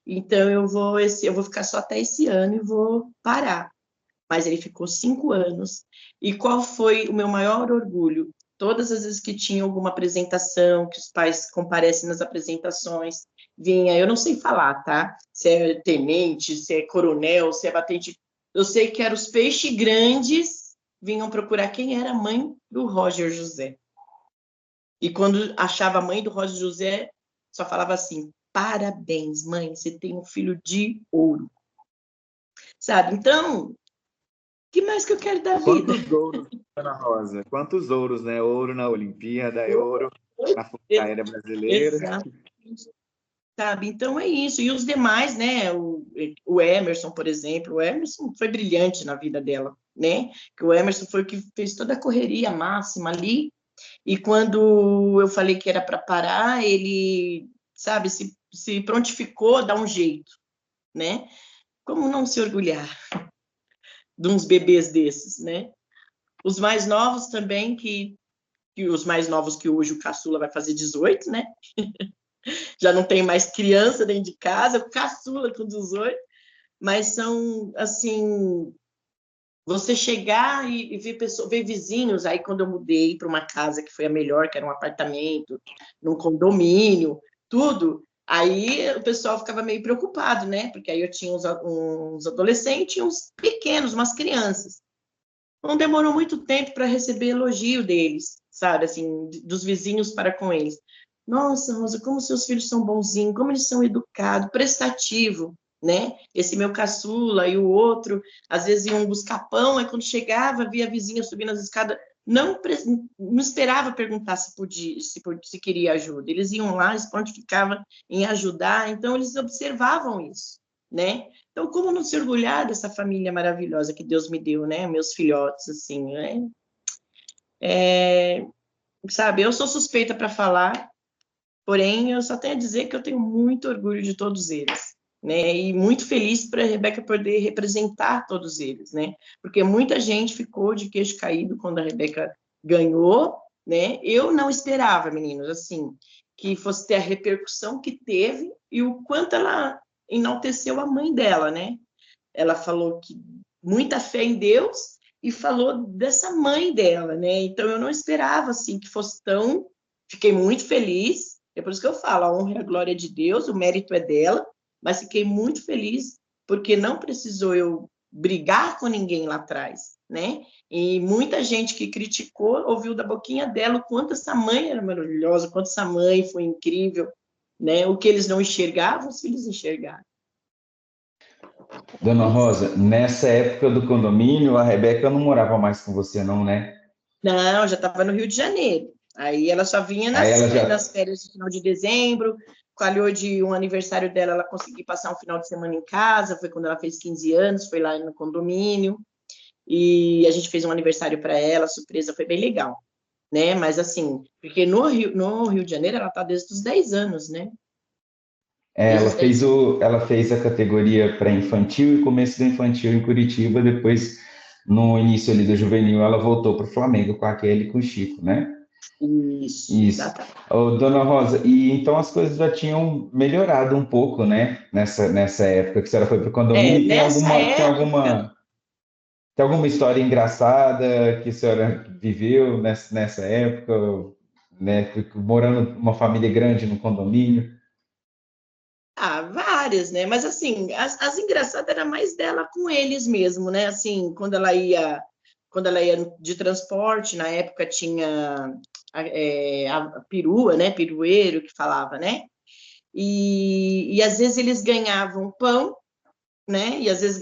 então eu vou ficar só até esse ano e vou parar. Mas ele ficou 5 anos. E qual foi o meu maior orgulho? Todas as vezes que tinha alguma apresentação, que os pais comparecem nas apresentações, vinha, eu não sei falar, tá? Se é tenente, se é coronel, se é batente. Eu sei que eram os peixes grandes, vinham procurar quem era a mãe do Roger José. E quando achava a mãe do Roger José, só falava assim, parabéns, mãe, você tem um filho de ouro. Sabe? Então, que mais que eu quero da vida? Quantos ouros, Ana Rosa? Quantos ouros, né? Ouro na Olimpíada, ouro na Força Aérea Brasileira. Exato. Sabe? Então é isso. E os demais, né? O Emerson, por exemplo, o Emerson foi brilhante na vida dela, né? Que o Emerson foi o que fez toda a correria máxima ali. E quando eu falei que era para parar, ele, sabe, se prontificou a dar um jeito, né? Como não se orgulhar de uns bebês desses, né? Os mais novos também, que os mais novos que hoje o caçula vai fazer 18, né? Já não tem mais criança dentro de casa, o caçula com 18, mas são, assim, você chegar e ver vizinhos, aí quando eu mudei para uma casa que foi a melhor, que era um apartamento, num condomínio, tudo, aí o pessoal ficava meio preocupado, né? Porque aí eu tinha uns adolescentes e uns pequenos, umas crianças. Não demorou muito tempo para receber elogio deles, sabe, assim, dos vizinhos para com eles. Nossa, Rosa, como seus filhos são bonzinhos, como eles são educados, prestativo, né? Esse meu caçula e o outro, às vezes iam buscar pão, aí quando chegava, via a vizinha subindo as escadas, não esperava perguntar se queria ajuda. Eles iam lá, eles prontificavam em ajudar, então eles observavam isso, né? Então, como não se orgulhar dessa família maravilhosa que Deus me deu, né? Meus filhotes, assim, né? Sabe, eu sou suspeita para falar, porém, eu só tenho a dizer que eu tenho muito orgulho de todos eles, né? E muito feliz para a Rebeca poder representar todos eles, né? Porque muita gente ficou de queixo caído quando a Rebeca ganhou, né? Eu não esperava, meninos, assim, que fosse ter a repercussão que teve e o quanto ela enalteceu a mãe dela, né? Ela falou que muita fé em Deus e falou dessa mãe dela, né? Então eu não esperava assim que fosse tão. Fiquei muito feliz. É por isso que eu falo, a honra e a glória é de Deus, o mérito é dela, mas fiquei muito feliz porque não precisou eu brigar com ninguém lá atrás, né? E muita gente que criticou ouviu da boquinha dela o quanto essa mãe era maravilhosa, o quanto essa mãe foi incrível, né? O que eles não enxergavam, os filhos enxergaram. Dona Rosa, nessa época do condomínio, a Rebeca não morava mais com você, não, né? Não, já estava no Rio de Janeiro. Aí ela só vinha Aí ela nas já. férias de final de dezembro, calhou de um aniversário dela, ela conseguiu passar um final de semana em casa, foi quando ela fez 15 anos, foi lá no condomínio, e a gente fez um aniversário para ela, surpresa, foi bem legal, né? Mas assim, porque no Rio de Janeiro ela está desde os 10 anos, né? Desde Ela os 10 anos. ela fez a categoria pré-infantil e começo do infantil em Curitiba, depois, no início ali do juvenil, ela voltou para o Flamengo com a Kelly e com o Chico, né? Isso, Isso. exatamente. Ô, Dona Rosa, e então as coisas já tinham melhorado um pouco, né? Nessa época que a senhora foi para o condomínio, Nessa época, tem alguma história engraçada que a senhora viveu nessa época, né? Morando numa família grande no condomínio? várias, né? Mas assim, as engraçadas era mais dela com eles mesmo, né? Assim, quando ela ia de transporte, na época tinha a perua, né? Pirueiro que falava, né? E às vezes eles ganhavam pão, né? E às vezes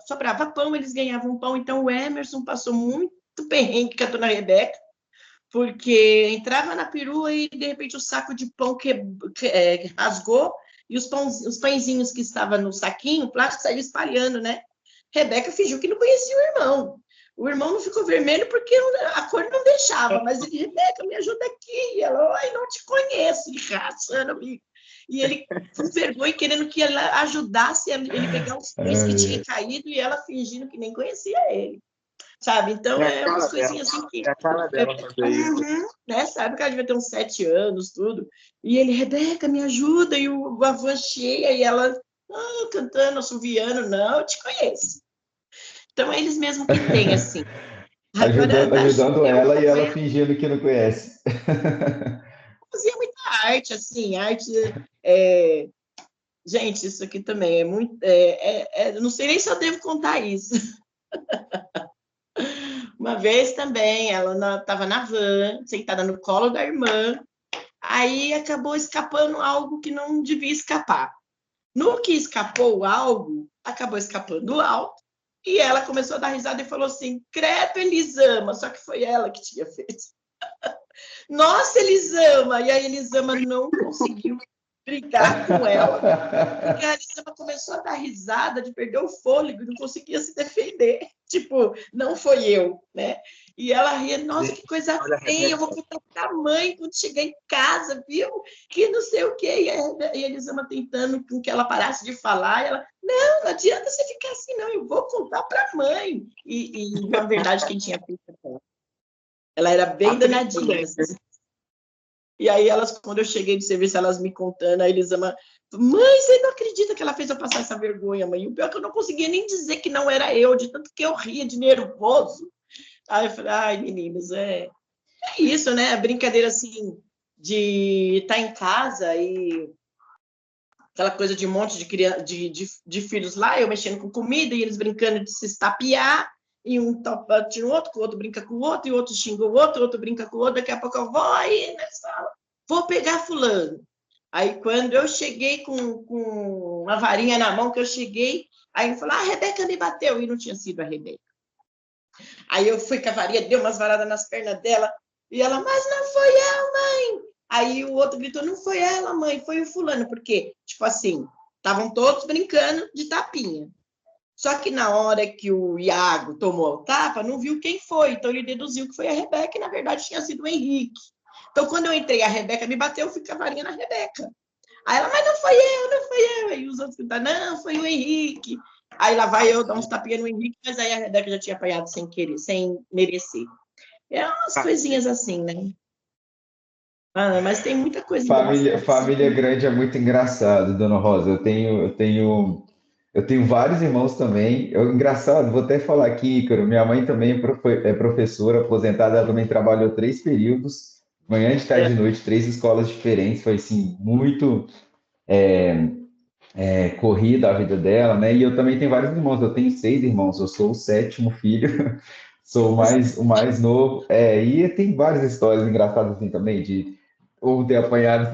sobrava pão, eles ganhavam pão. Então o Emerson passou muito perrengue com a dona Rebeca, porque entrava na perua e de repente o saco de pão rasgou e os pãezinhos que estavam no saquinho, o plástico saiu espalhando, né? Rebeca fingiu que não conhecia o irmão. O irmão não ficou vermelho porque a cor não deixava, mas ele, Rebeca, me ajuda aqui. E ela, ai, não te conheço, e raçando. E ele, com vergonha, querendo que ela ajudasse ele pegar os pães que tinha caído e ela fingindo que nem conhecia ele. Sabe? Então, É a umas cara dela. coisinhas assim que. É a cara dela fazer isso. Nessa época ela devia ter uns 7 anos, tudo. E ele, Rebeca, me ajuda. E a van cheia, e ela cantando, assoviando. Não, eu te conheço. Então, é eles mesmo que têm, assim. Agora, da Ajudando Ju, ela e ela fingindo que não conhece. fazia muita arte, assim, arte. é, Gente, isso aqui também é muito. Não sei nem se eu devo contar isso. Uma vez também, ela estava na van, sentada no colo da irmã, aí acabou escapando algo que não devia escapar. No que escapou algo, acabou escapando algo, e ela começou a dar risada e falou assim: credo, Elisama, só que foi ela que tinha feito. Nossa, Elisama! E a Elisama não conseguiu brigar com ela, porque a Elisama começou a dar risada de perder o fôlego, não conseguia se defender. Tipo, não foi eu, né? E ela ria, nossa, que coisa Olha, feia, eu vou contar para a mãe quando chegar em casa, viu? Que não sei o quê. E a Elisama tentando que ela parasse de falar, e ela, não adianta você ficar assim, não, eu vou contar para a mãe. E, na verdade, quem tinha feito ela. Ela era bem danadinha nessas. E aí, quando eu cheguei de serviço, elas me contando, a Elisama, mãe, você não acredita que ela fez eu passar essa vergonha, mãe? E o pior é que eu não conseguia nem dizer que não era eu, de tanto que eu ria de nervoso. Aí eu falei, ai, meninos, é isso, né? A brincadeira, assim, de estar em casa e aquela coisa de um monte de, criança, de filhos lá, eu mexendo com comida e eles brincando de se estapear, e um topa no outro, o outro brinca com o outro, e o outro xinga o outro brinca com o outro, daqui a pouco eu vou aí na sala, vou pegar fulano. Aí quando eu cheguei com uma varinha na mão, que eu cheguei, aí ele falou, a Rebeca me bateu, e não tinha sido a Rebeca. Aí eu fui com a varinha, deu umas varadas nas pernas dela, e ela, mas não foi eu, mãe. Aí o outro gritou, não foi ela, mãe, foi o fulano, porque, tipo assim, estavam todos brincando de tapinha. Só que na hora que o Iago tomou o tapa, não viu quem foi. Então, ele deduziu que foi a Rebeca e, na verdade, tinha sido o Henrique. Então, quando eu entrei, a Rebeca me bateu, eu fui com a varinha na Rebeca. Aí ela, mas não foi eu, não foi eu. Aí os outros gritaram, não, foi o Henrique. Aí lá vai eu dar uns tapinhas no Henrique, mas aí a Rebeca já tinha apanhado sem querer, sem merecer. É umas coisinhas assim, né? Mas tem muita coisa engraçada. Família grande é muito engraçado, Dona Rosa. Eu tenho vários irmãos também. Engraçado, vou até falar aqui, Ícaro. Minha mãe também é professora aposentada, ela também trabalhou 3 períodos, manhã, de tarde e noite, 3 escolas diferentes. Foi assim, muito corrida a vida dela, né? E eu também tenho vários irmãos, eu tenho 6 irmãos, eu sou o sétimo filho, sou o mais novo. E tem várias histórias engraçadas assim também, de ou ter apanhado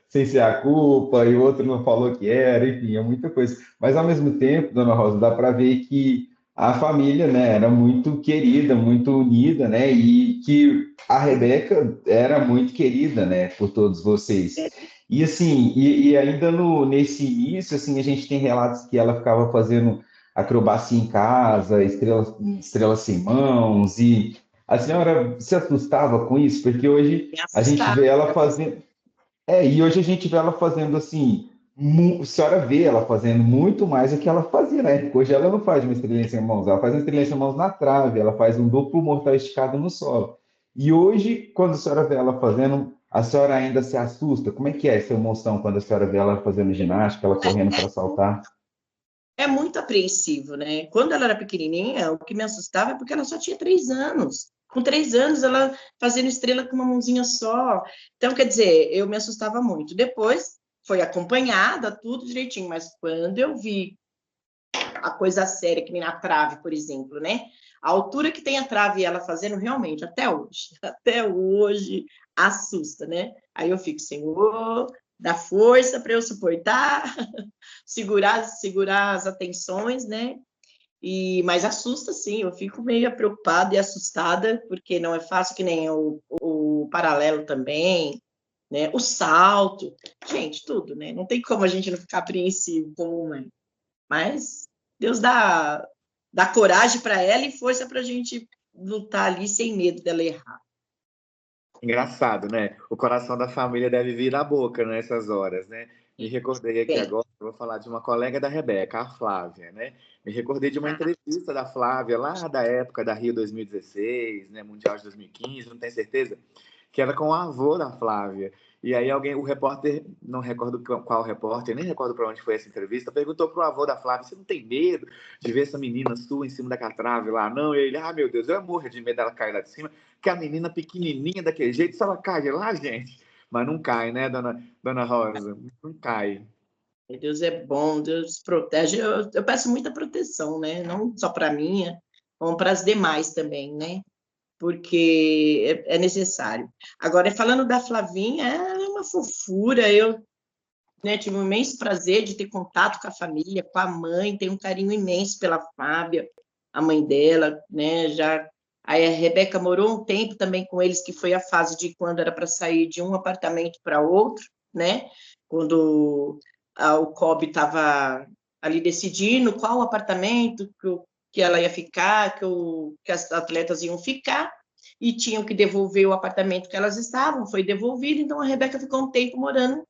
sem ser a culpa, e o outro não falou que era, enfim, é muita coisa. Mas ao mesmo tempo, Dona Rosa, dá para ver que a família, né, era muito querida, muito unida, né, e que a Rebeca era muito querida, né, por todos vocês. E assim, e ainda nesse início, assim, a gente tem relatos que ela ficava fazendo acrobacia em casa, estrela sem mãos, e a senhora se assustava com isso, porque hoje Me a gente assustava. vê ela fazendo. E hoje a gente vê ela fazendo assim. A senhora vê ela fazendo muito mais do que ela fazia na época. Hoje ela não faz uma estrelinha sem mãos, ela faz uma estrelinha sem mãos na trave, ela faz um duplo mortal esticado no solo. E hoje, quando a senhora vê ela fazendo, a senhora ainda se assusta? Como é que é essa emoção quando a senhora vê ela fazendo ginástica, ela correndo para saltar? É muito apreensivo, né? Quando ela era pequenininha, o que me assustava é porque ela só tinha 3 anos. Com 3 anos, ela fazendo estrela com uma mãozinha só. Então, quer dizer, eu me assustava muito. Depois, foi acompanhada, tudo direitinho. Mas quando eu vi a coisa séria, que nem na trave, por exemplo, né? A altura que tem a trave e ela fazendo, realmente, até hoje, assusta, né? Aí eu fico, Senhor, dá força para eu suportar, segurar as atenções, né? Mas assusta, sim, eu fico meio preocupada e assustada, porque não é fácil, que nem o paralelo também, né? O salto, gente, tudo, né? Não tem como a gente não ficar apreensivo como mãe. Mas Deus dá coragem para ela e força para a gente lutar ali sem medo dela errar. Engraçado, né? O coração da família deve vir à boca nessas horas, né? Me recordei aqui Bem, agora, eu vou falar de uma colega da Rebeca, a Flávia, né? Me recordei de uma entrevista da Flávia lá da época da Rio 2016, né? Mundial de 2015, não tenho certeza, que era com o avô da Flávia. E aí o repórter, não recordo qual repórter, nem recordo para onde foi essa entrevista, perguntou pro avô da Flávia: você não tem medo de ver essa menina sua em cima da catrave lá, não? E ele, meu Deus, eu morro de medo dela cair lá de cima, que a menina pequenininha daquele jeito, se ela cai de lá, gente. Mas não cai, né, dona Rosa? Não cai. Deus é bom, Deus protege. Eu peço muita proteção, né? Não só para a minha, como para as demais também, né? Porque é necessário. Agora, falando da Flavinha, é uma fofura. Eu, né, tive um imenso prazer de ter contato com a família, com a mãe, tenho um carinho imenso pela Fábia, a mãe dela, né? Aí a Rebeca morou um tempo também com eles, que foi a fase de quando era para sair de um apartamento para outro, né? Quando o Kobe estava ali decidindo qual apartamento que ela ia ficar, que as atletas iam ficar, e tinham que devolver o apartamento que elas estavam, foi devolvido, então a Rebeca ficou um tempo morando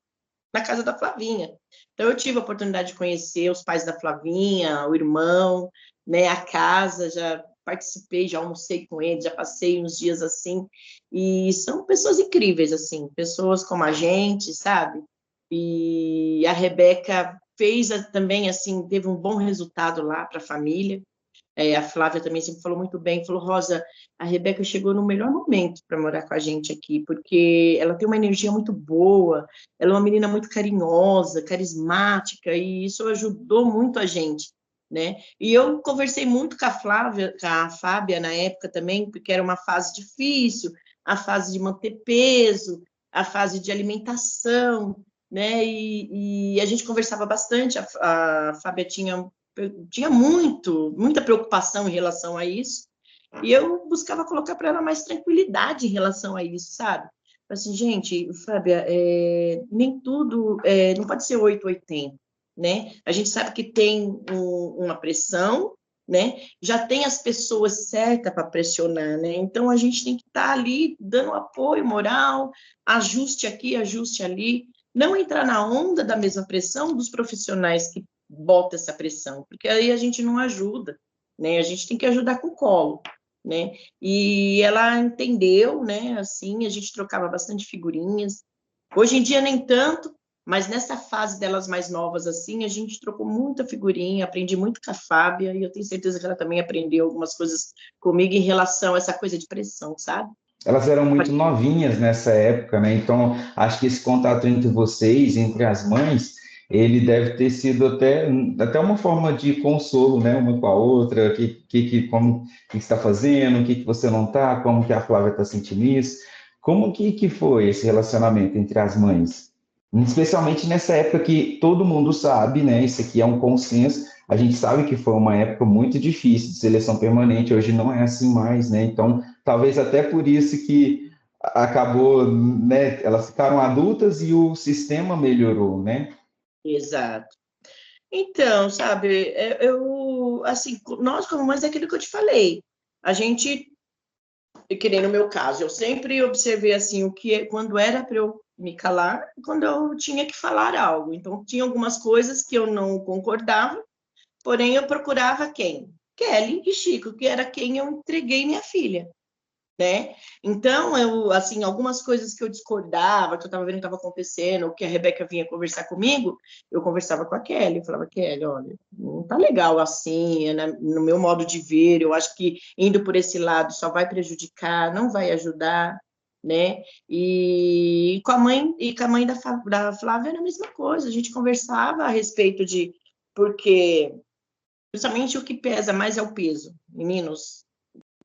na casa da Flavinha. Então, eu tive a oportunidade de conhecer os pais da Flavinha, o irmão, né, a casa, já participei, já almocei com eles, já passei uns dias assim, e são pessoas incríveis, assim, pessoas como a gente, sabe? E a Rebeca fez também, assim, teve um bom resultado lá para a família. A Flávia também sempre falou muito bem, falou: Rosa, a Rebeca chegou no melhor momento para morar com a gente aqui, porque ela tem uma energia muito boa, ela é uma menina muito carinhosa, carismática, e isso ajudou muito a gente, né? E eu conversei muito com a Fábia na época também, porque era uma fase difícil, a fase de manter peso, a fase de alimentação, né? E a gente conversava bastante, a Fábia tinha muita preocupação em relação a isso, e eu buscava colocar para ela mais tranquilidade em relação a isso, sabe? Assim, gente, Fábia, nem tudo, não pode ser 8 ou 80, né? A gente sabe que tem uma pressão, né? Já tem as pessoas certas para pressionar, né? Então a gente tem que estar ali dando apoio moral, ajuste aqui, ajuste ali, não entrar na onda da mesma pressão dos profissionais que botam essa pressão, porque aí a gente não ajuda, né? A gente tem que ajudar com o colo, né? E ela entendeu, né? Assim, a gente trocava bastante figurinhas. Hoje em dia nem tanto, mas nessa fase delas mais novas, assim, a gente trocou muita figurinha, aprendi muito com a Fábia, e eu tenho certeza que ela também aprendeu algumas coisas comigo em relação a essa coisa de pressão, sabe? Elas eram Pode- muito novinhas nessa época, né? Então, acho que esse contato entre vocês, entre as mães, ele deve ter sido até uma forma de consolo, né? Uma com a outra, como que está fazendo, o que você não está, como que a Flávia está sentindo isso. Como que foi esse relacionamento entre as mães? Especialmente nessa época que todo mundo sabe, né? Isso aqui é um consenso. A gente sabe que foi uma época muito difícil de seleção permanente, hoje não é assim mais, né? Então, talvez até por isso que acabou, né? Elas ficaram adultas e o sistema melhorou, né? Exato. Então, sabe, assim, nós como mães, é aquilo que eu te falei, a gente, que nem no meu caso, eu sempre observei, assim, quando era para eu me calar, e quando eu tinha que falar algo. Então, tinha algumas coisas que eu não concordava, porém, eu procurava quem? Kelly e Chico, que era quem eu entreguei minha filha, né? Então, assim, algumas coisas que eu discordava, que eu estava vendo que estava acontecendo, ou que a Rebeca vinha conversar comigo, eu conversava com a Kelly, eu falava, Kelly, olha, não tá legal assim, né? No meu modo de ver, eu acho que indo por esse lado só vai prejudicar, não vai ajudar, né? E com a mãe da Flávia era a mesma coisa, a gente conversava a respeito de, porque principalmente o que pesa mais é o peso. Meninos,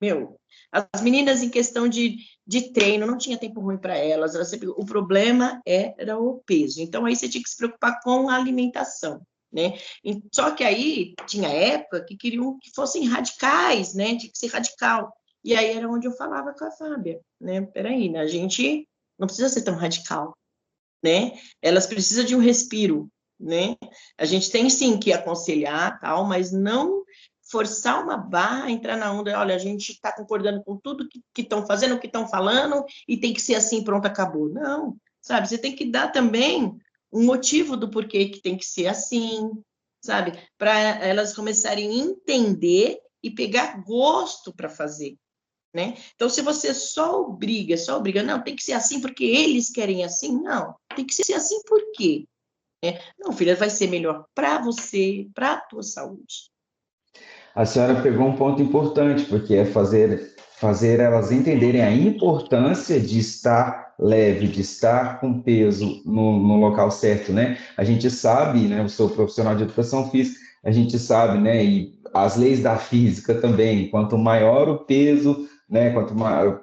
meu, as meninas em questão de treino, não tinha tempo ruim para elas, o problema era o peso. Então, aí você tinha que se preocupar com a alimentação, né? Só que aí tinha época que queriam que fossem radicais, né? Tinha que ser radical. E aí era onde eu falava com a Fábia, né? Peraí, né? A gente não precisa ser tão radical, né? Elas precisam de um respiro, né? A gente tem sim que aconselhar, tal, mas não forçar uma barra, entrar na onda, olha, a gente está concordando com tudo que estão fazendo, o que estão falando, e tem que ser assim, pronto, acabou. Não, sabe? Você tem que dar também um motivo do porquê que tem que ser assim, sabe? Para elas começarem a entender e pegar gosto para fazer, né? Então, se você só obriga, não, tem que ser assim porque eles querem assim, não, tem que ser assim por quê? Não, filha, vai ser melhor para você, para a tua saúde. A senhora pegou um ponto importante, porque é fazer elas entenderem a importância de estar leve, de estar com peso no local certo, né? A gente sabe, né? Eu sou profissional de educação física, a gente sabe, né? E as leis da física também, quanto maior o peso, né?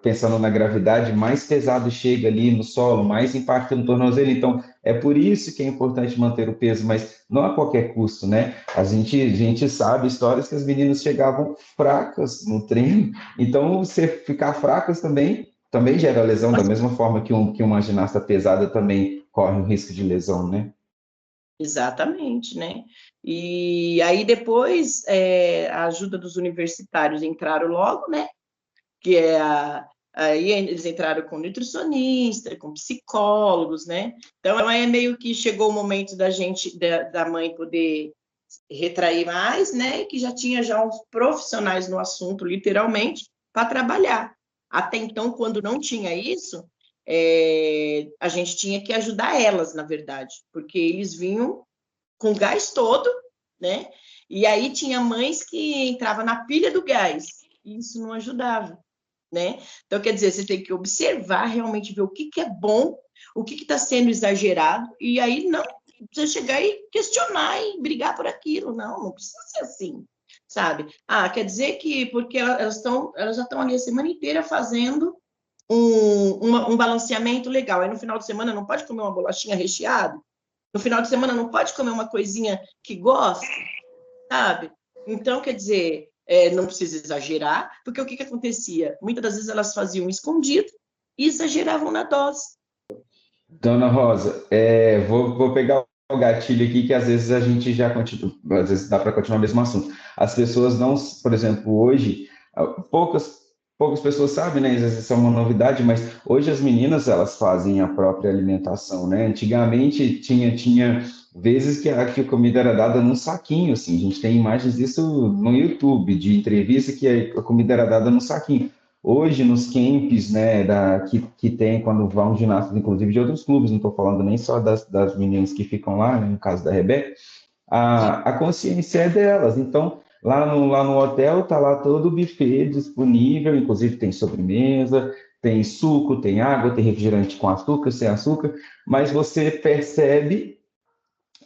Pensando na gravidade, mais pesado chega ali no solo, mais impacta no tornozelo. Então, é por isso que é importante manter o peso, mas não a qualquer custo, né? A gente sabe histórias que as meninas chegavam fracas no treino, então você ficar fracas também gera lesão, da mesma forma que uma ginasta pesada também corre o risco de lesão, né? Exatamente, né? E aí depois a ajuda dos universitários entraram logo, né? Que aí eles entraram com nutricionista, com psicólogos, né? Então é meio que chegou o momento da mãe poder retrair mais, né? E que já tinha já uns profissionais no assunto, literalmente, para trabalhar. Até então, quando não tinha isso, a gente tinha que ajudar elas, na verdade, porque eles vinham com o gás todo, né? E aí tinha mães que entravam na pilha do gás, e isso não ajudava, né? Então, quer dizer, você tem que observar, realmente ver o que é bom, o que está sendo exagerado, e aí não precisa chegar e questionar e brigar por aquilo, não precisa ser assim, sabe? Ah, quer dizer que porque elas já estão ali a semana inteira fazendo um balanceamento legal, aí no final de semana não pode comer uma bolachinha recheada, no final de semana não pode comer uma coisinha que gosta, sabe? Então, quer dizer, não precisa exagerar, porque o que acontecia? Muitas das vezes elas faziam escondido e exageravam na dose. Dona Rosa, vou pegar o gatilho aqui que às vezes a gente já continua, às vezes dá para continuar o mesmo assunto. As pessoas não, por exemplo, hoje, poucas pessoas sabem, né? Às vezes isso é uma novidade, mas hoje as meninas elas fazem a própria alimentação, né? Antigamente tinha vezes que a comida era dada num saquinho, assim. A gente tem imagens disso no YouTube, de entrevista que a comida era dada num saquinho. Hoje, nos camps, né, que tem quando vão ginastas, inclusive de outros clubes, não estou falando nem só das meninas que ficam lá, né, no caso da Rebeca, a consciência é delas. Então, lá no hotel, está lá todo o buffet disponível, inclusive tem sobremesa, tem suco, tem água, tem refrigerante com açúcar, sem açúcar, mas você percebe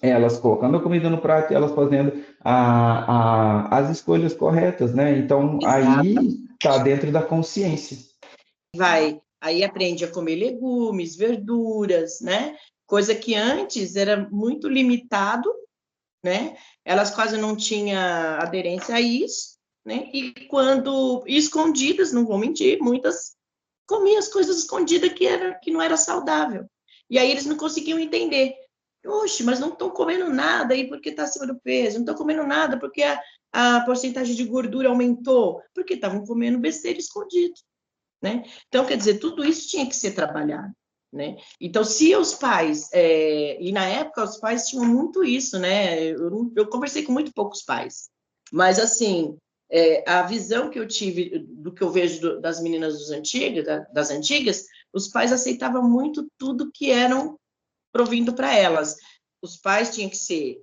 elas colocando a comida no prato e elas fazendo as escolhas corretas, né? Então, aí Exatamente. está dentro da consciência. Aí aprende a comer legumes, verduras, né? Coisa que antes era muito limitado, né? Elas quase não tinham aderência a isso, né? E quando escondidas, não vou mentir, muitas comiam as coisas escondidas que não era saudável. E aí eles não conseguiam entender. Oxe, mas não estão comendo nada aí porque está acima do peso, não estão comendo nada porque a porcentagem de gordura aumentou, porque estavam comendo besteira escondido, né? Então, quer dizer, tudo isso tinha que ser trabalhado, né? Então, se os pais, e na época os pais tinham muito isso, né? Eu conversei com muito poucos pais, mas assim, a visão que eu tive do que eu vejo das meninas das antigas, os pais aceitavam muito tudo que eram provindo para elas. Os pais tinham que ser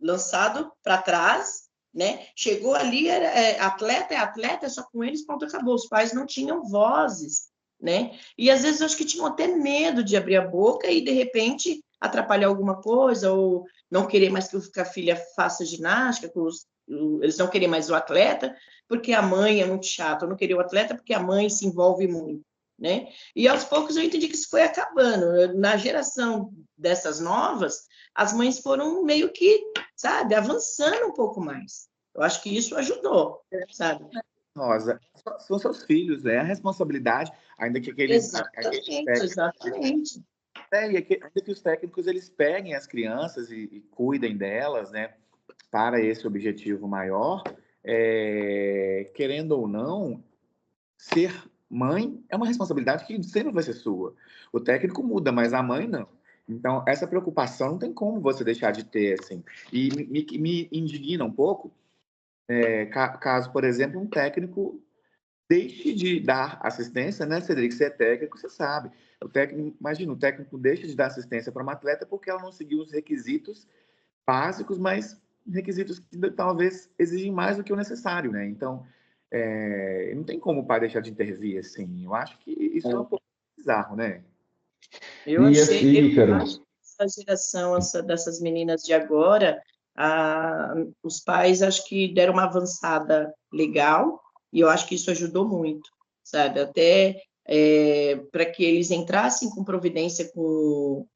lançado para trás, né? Chegou ali, atleta é atleta, é só com eles, pronto, acabou. Os pais não tinham vozes, né? E às vezes eu acho que tinham até medo de abrir a boca e de repente atrapalhar alguma coisa ou não querer mais que a filha faça ginástica, eles não querem mais o atleta porque a mãe é muito chata, eu não queria o atleta porque a mãe se envolve muito, né? E aos poucos eu entendi que isso foi acabando. Na geração dessas novas, as mães foram meio que, sabe, avançando um pouco mais. Eu acho que isso ajudou, sabe? Rosa, são seus filhos, é a responsabilidade, ainda que Exatamente. ainda que os técnicos eles peguem as crianças e cuidem delas, né, para esse objetivo maior, querendo ou não, ser mãe é uma responsabilidade que sempre vai ser sua. O técnico muda, mas a mãe não. Então, essa preocupação não tem como você deixar de ter, assim. E me indigna um pouco, caso, por exemplo, um técnico deixe de dar assistência, né, Cedric? Você é técnico, você sabe. Imagina, o técnico deixa de dar assistência para uma atleta porque ela não seguiu os requisitos básicos, mas requisitos que talvez exigem mais do que o necessário, né? Então, não tem como o pai deixar de intervir, assim. Eu acho que isso é um pouco bizarro, né? Eu E achei, assim, eu Ícaro, acho que essa geração, dessas meninas de agora, os pais acho que deram uma avançada legal, e eu acho que isso ajudou muito, sabe? Até para que eles entrassem com providência com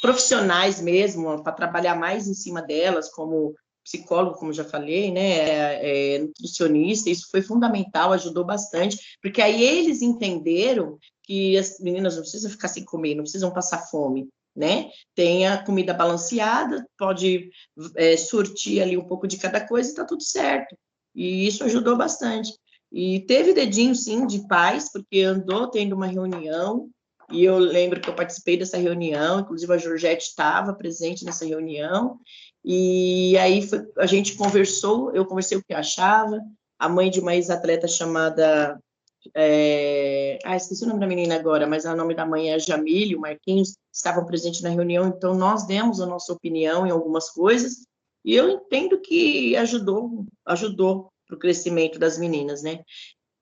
profissionais mesmo, para trabalhar mais em cima delas, como psicólogo, como já falei, né, nutricionista, isso foi fundamental, ajudou bastante, porque aí eles entenderam que as meninas não precisam ficar sem comer, não precisam passar fome, né? Tem a comida balanceada, pode surtir ali um pouco de cada coisa e está tudo certo. E isso ajudou bastante. E teve dedinho, sim, de pais, porque andou tendo uma reunião, e eu lembro que eu participei dessa reunião, inclusive a Georgette estava presente nessa reunião, e aí a gente conversou, eu conversei o que eu achava, a mãe de uma ex-atleta chamada, esqueci o nome da menina agora, mas o nome da mãe é Jamile, o Marquinhos, estavam presentes na reunião, então nós demos a nossa opinião em algumas coisas, e eu entendo que ajudou para o crescimento das meninas, né?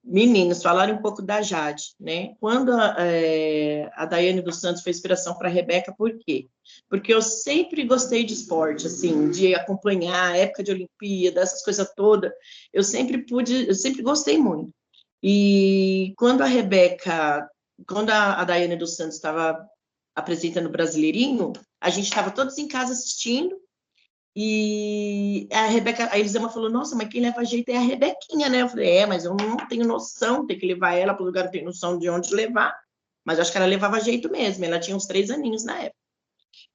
Meninas, falaram um pouco da Jade, né? Quando a Daiane dos Santos foi inspiração para a Rebeca, por quê? Porque eu sempre gostei de esporte, assim, de acompanhar a época de Olimpíada, essas coisas todas, eu sempre gostei muito. E quando a Daiane dos Santos estava apresentando o Brasileirinho, a gente estava todos em casa assistindo, e a Elisama falou, nossa, mas quem leva jeito é a Rebequinha, né? Eu falei, mas eu não tenho noção, tem que levar ela para o lugar, não tenho noção de onde levar. mas eu acho que ela levava jeito mesmo, ela tinha uns 3 aninhos na época.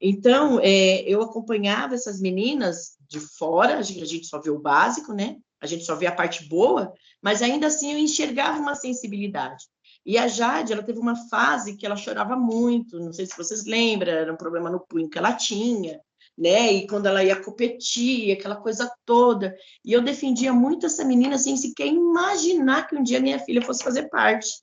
Então, eu acompanhava essas meninas de fora, a gente só vê o básico, né? A gente só vê a parte boa, mas ainda assim eu enxergava uma sensibilidade. E a Jade, ela teve uma fase que ela chorava muito, não sei se vocês lembram, era um problema no punho que ela tinha, né? E quando ela ia competir, aquela coisa toda. E eu defendia muito essa menina sem sequer imaginar que um dia minha filha fosse fazer parte.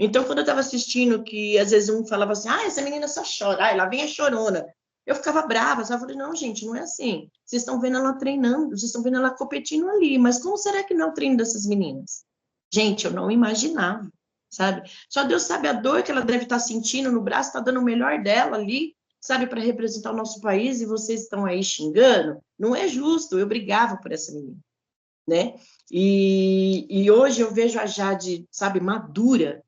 Então, quando eu estava assistindo, que às vezes um falava assim, essa menina só chora, lá vem a chorona. Eu ficava brava, sabe? Eu falei, não, gente, não é assim. Vocês estão vendo ela treinando, vocês estão vendo ela competindo ali, mas como será que não é o treino dessas meninas? Gente, eu não imaginava, sabe? Só Deus sabe a dor que ela deve estar sentindo no braço, está dando o melhor dela ali, sabe, para representar o nosso país, e vocês estão aí xingando. Não é justo, eu brigava por essa menina, né? E hoje eu vejo a Jade, sabe, madura.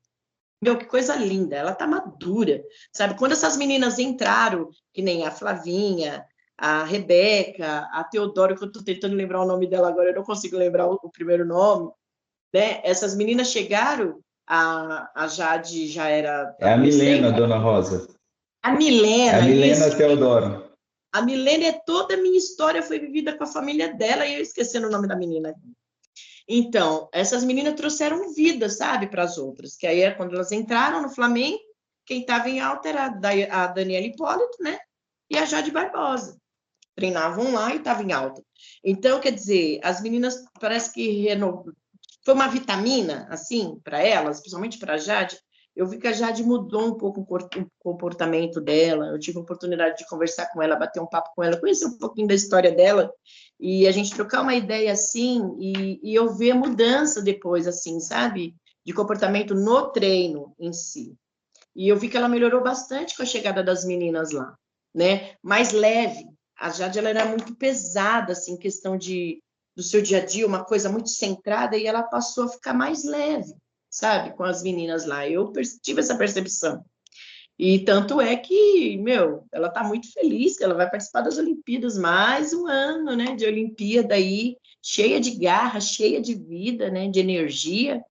Meu, que coisa linda, ela tá madura, sabe? Quando essas meninas entraram, que nem a Flavinha, a Rebeca, a Teodora, que eu tô tentando lembrar o nome dela agora, eu não consigo lembrar o primeiro nome, né? Essas meninas chegaram, a Jade já era É a Milena, adolescente, Dona Rosa. a É a Milena, Milena isso, Teodoro. a Milena é toda a minha história, foi vivida com a família dela, e eu esquecendo o nome da menina. Então, essas meninas trouxeram vida, sabe, para as outras, que aí é quando elas entraram no Flamengo, quem estava em alta era a Daniela Hipólito, né, e a Jade Barbosa. Treinavam lá e estavam em alta. Então, quer dizer, as meninas parece que foi uma vitamina, assim, para elas, principalmente para a Jade. Eu vi que a Jade mudou um pouco o comportamento dela. Eu tive a oportunidade de conversar com ela, bater um papo com ela, conhecer um pouquinho da história dela e a gente trocar uma ideia assim e eu ver a mudança depois, assim, sabe? De comportamento no treino em si. E eu vi que ela melhorou bastante com a chegada das meninas lá, né? Mais leve. A Jade, ela era muito pesada, assim, em questão do seu dia a dia, uma coisa muito centrada, e ela passou a ficar mais leve, sabe? Com as meninas lá. Eu tive essa percepção. E tanto é que, meu, ela tá muito feliz que ela vai participar das Olimpíadas, mais um ano, né, de Olimpíada aí, cheia de garra, cheia de vida, né, de energia,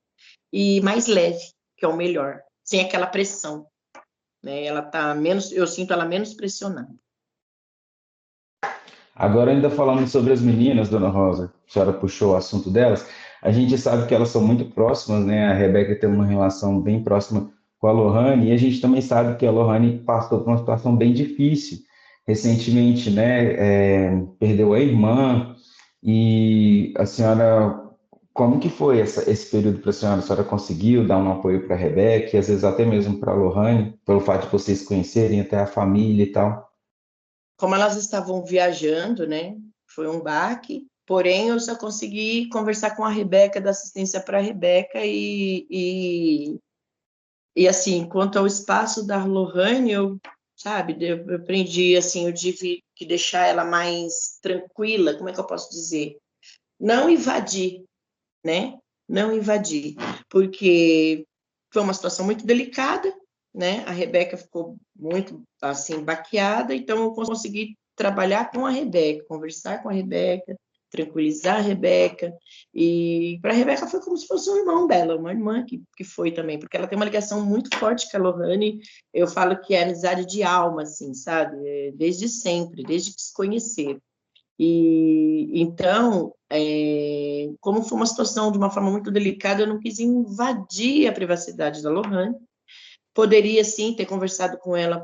e mais leve, que é o melhor, sem aquela pressão, né, ela tá menos, eu sinto ela menos pressionada. Agora, ainda falando sobre as meninas, Dona Rosa, a senhora puxou o assunto delas, a gente sabe que elas são muito próximas, né? A Rebeca tem uma relação bem próxima com a Lohane, e a gente também sabe que a Lohane passou por uma situação bem difícil recentemente, né? Perdeu a irmã, e a senhora, como que foi esse período para a senhora? A senhora conseguiu dar um apoio para a Rebeca, e às vezes até mesmo para a Lohane, pelo fato de vocês conhecerem até a família e tal? Como elas estavam viajando, né, foi um baque, porém eu só consegui conversar com a Rebeca, dar assistência para a Rebeca e assim, quanto ao espaço da Lohane, sabe, eu aprendi, assim, eu tive que deixar ela mais tranquila, como é que eu posso dizer? Não invadir, né? Não invadir, porque foi uma situação muito delicada, né? A Rebeca ficou muito, assim, baqueada, então eu consegui trabalhar com a Rebeca, conversar com a Rebeca, tranquilizar a Rebeca, e para a Rebeca foi como se fosse um irmão dela, uma irmã que foi também, porque ela tem uma ligação muito forte com a Lohane, eu falo que é amizade de alma, assim, sabe? Desde sempre, desde que se conheceram. E então, como foi uma situação de uma forma muito delicada, eu não quis invadir a privacidade da Lohane. Poderia sim ter conversado com ela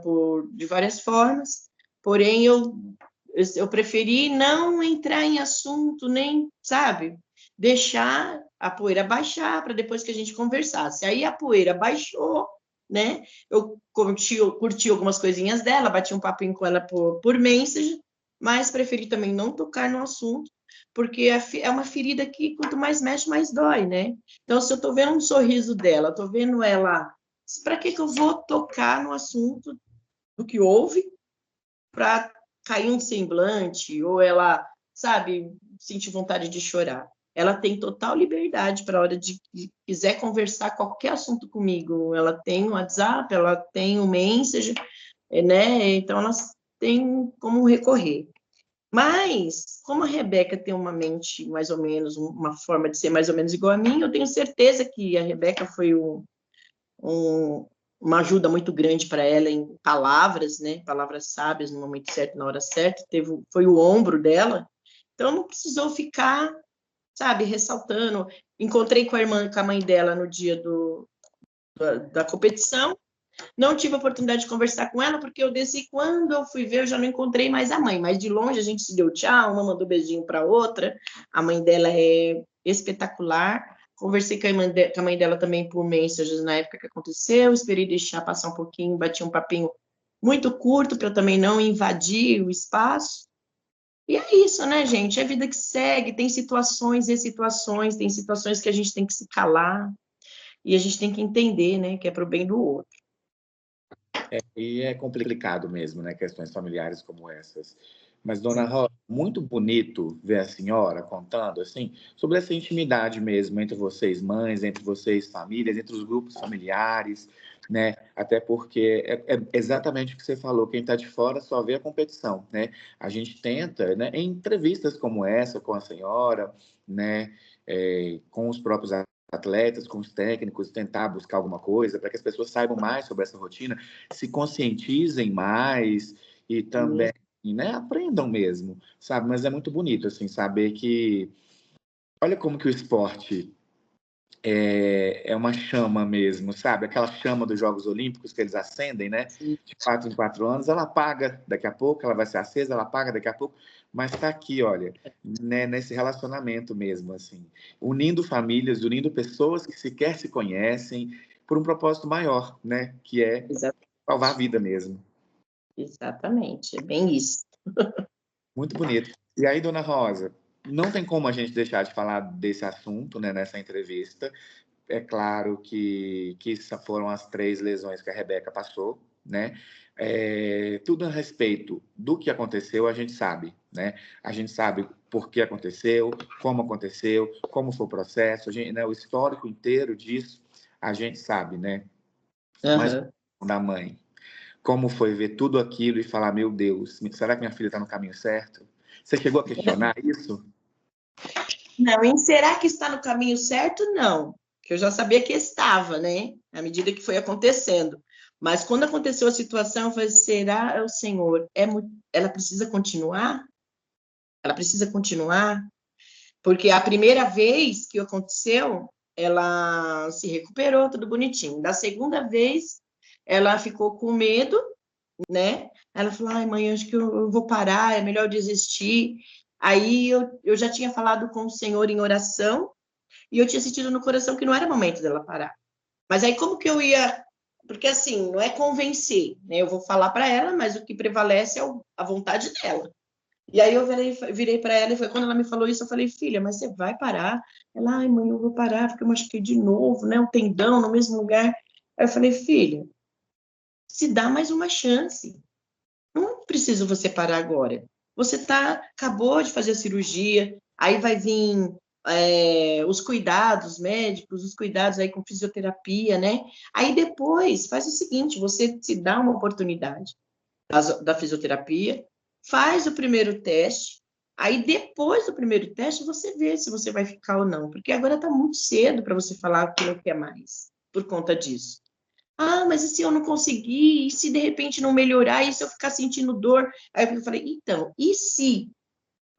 de várias formas, porém eu preferi não entrar em assunto, nem, sabe, deixar a poeira baixar para depois que a gente conversasse. Aí a poeira baixou, né? Eu curti algumas coisinhas dela, bati um papinho com ela por message, mas preferi também não tocar no assunto, porque é uma ferida que quanto mais mexe, mais dói, né? Então, se eu estou vendo um sorriso dela, estou vendo ela, para que eu vou tocar no assunto do que houve para cair um semblante ou ela, sabe, sentir vontade de chorar? Ela tem total liberdade para a hora de quiser conversar qualquer assunto comigo. Ela tem o WhatsApp, ela tem o Messenger, né? Então, elas têm como recorrer. Mas, como a Rebeca tem uma mente mais ou menos, uma forma de ser mais ou menos igual a mim, eu tenho certeza que a Rebeca foi um uma ajuda muito grande para ela em palavras, né? Palavras sábias no momento certo, na hora certa. Foi o ombro dela. Então, não precisou ficar, sabe, ressaltando. Encontrei com a mãe dela no dia da competição. Não tive a oportunidade de conversar com ela, porque eu desci, quando eu fui ver, eu já não encontrei mais a mãe, mas de longe a gente se deu tchau, uma mandou beijinho para a outra, a mãe dela é espetacular, conversei com a mãe dela também por mensagem na época que aconteceu, esperei deixar passar um pouquinho, bati um papinho muito curto, para eu também não invadir o espaço, e é isso, né, gente, é a vida que segue, tem situações e situações, tem situações que a gente tem que se calar, e a gente tem que entender, né, que é para o bem do outro. E é complicado mesmo, né? Questões familiares como essas. Mas, dona Rosa, muito bonito ver a senhora contando, assim, sobre essa intimidade mesmo entre vocês mães, entre vocês famílias, entre os grupos familiares, né? Até porque é exatamente o que você falou, quem está de fora só vê a competição, né? A gente tenta, né, em entrevistas como essa com a senhora, né, com os próprios atletas, com os técnicos, tentar buscar alguma coisa para que as pessoas saibam mais sobre essa rotina, se conscientizem mais e também, né, aprendam mesmo, sabe? Mas é muito bonito, assim, saber que... Olha como que o esporte é uma chama mesmo, sabe? Aquela chama dos Jogos Olímpicos que eles acendem, né? De 4 em 4 anos, ela apaga daqui a pouco, ela vai ser acesa, ela apaga daqui a pouco, mas está aqui, olha, né, nesse relacionamento mesmo, assim, unindo famílias, unindo pessoas que sequer se conhecem por um propósito maior, né? Que é salvar a vida mesmo. Exatamente, é bem isso. Muito bonito. E aí, dona Rosa, não tem como a gente deixar de falar desse assunto, né, nessa entrevista. É claro que foram as 3 lesões que a Rebeca passou, né? Tudo a respeito do que aconteceu, a gente sabe, né? A gente sabe por que aconteceu, como foi o processo, né? O histórico inteiro disso, a gente sabe, né? Mas da mãe, como foi ver tudo aquilo e falar, meu Deus, será que minha filha está no caminho certo? Você chegou a questionar isso? Não, em será que está no caminho certo? Não, que eu já sabia que estava, né? À medida que foi acontecendo. Mas quando aconteceu a situação, eu falei, será o Senhor? Ela precisa continuar? Ela precisa continuar? Porque a primeira vez que aconteceu, ela se recuperou, tudo bonitinho. Da segunda vez, ela ficou com medo, né? Ela falou, ai, mãe, acho que eu vou parar, é melhor desistir. Aí eu já tinha falado com o Senhor em oração, e eu tinha sentido no coração que não era momento dela parar. Mas aí como que eu ia... Porque assim, não é convencer, né? Eu vou falar para ela, mas o que prevalece é a vontade dela. E aí eu virei para ela, e foi quando ela me falou isso, eu falei, filha, mas você vai parar? Ela, ai, mãe, eu vou parar, porque eu machuquei de novo, né? Um tendão no mesmo lugar. Aí eu falei, filha, se dá mais uma chance. Não precisa você parar agora. Você acabou de fazer a cirurgia, aí vai vir os cuidados médicos, os cuidados aí com fisioterapia, né? Aí depois faz o seguinte, você se dá uma oportunidade da fisioterapia, faz o primeiro teste, aí depois do primeiro teste você vê se você vai ficar ou não, porque agora está muito cedo para você falar que não quer mais, por conta disso. Ah, mas e se eu não conseguir? E se de repente não melhorar? E se eu ficar sentindo dor? Aí eu falei, então, e se?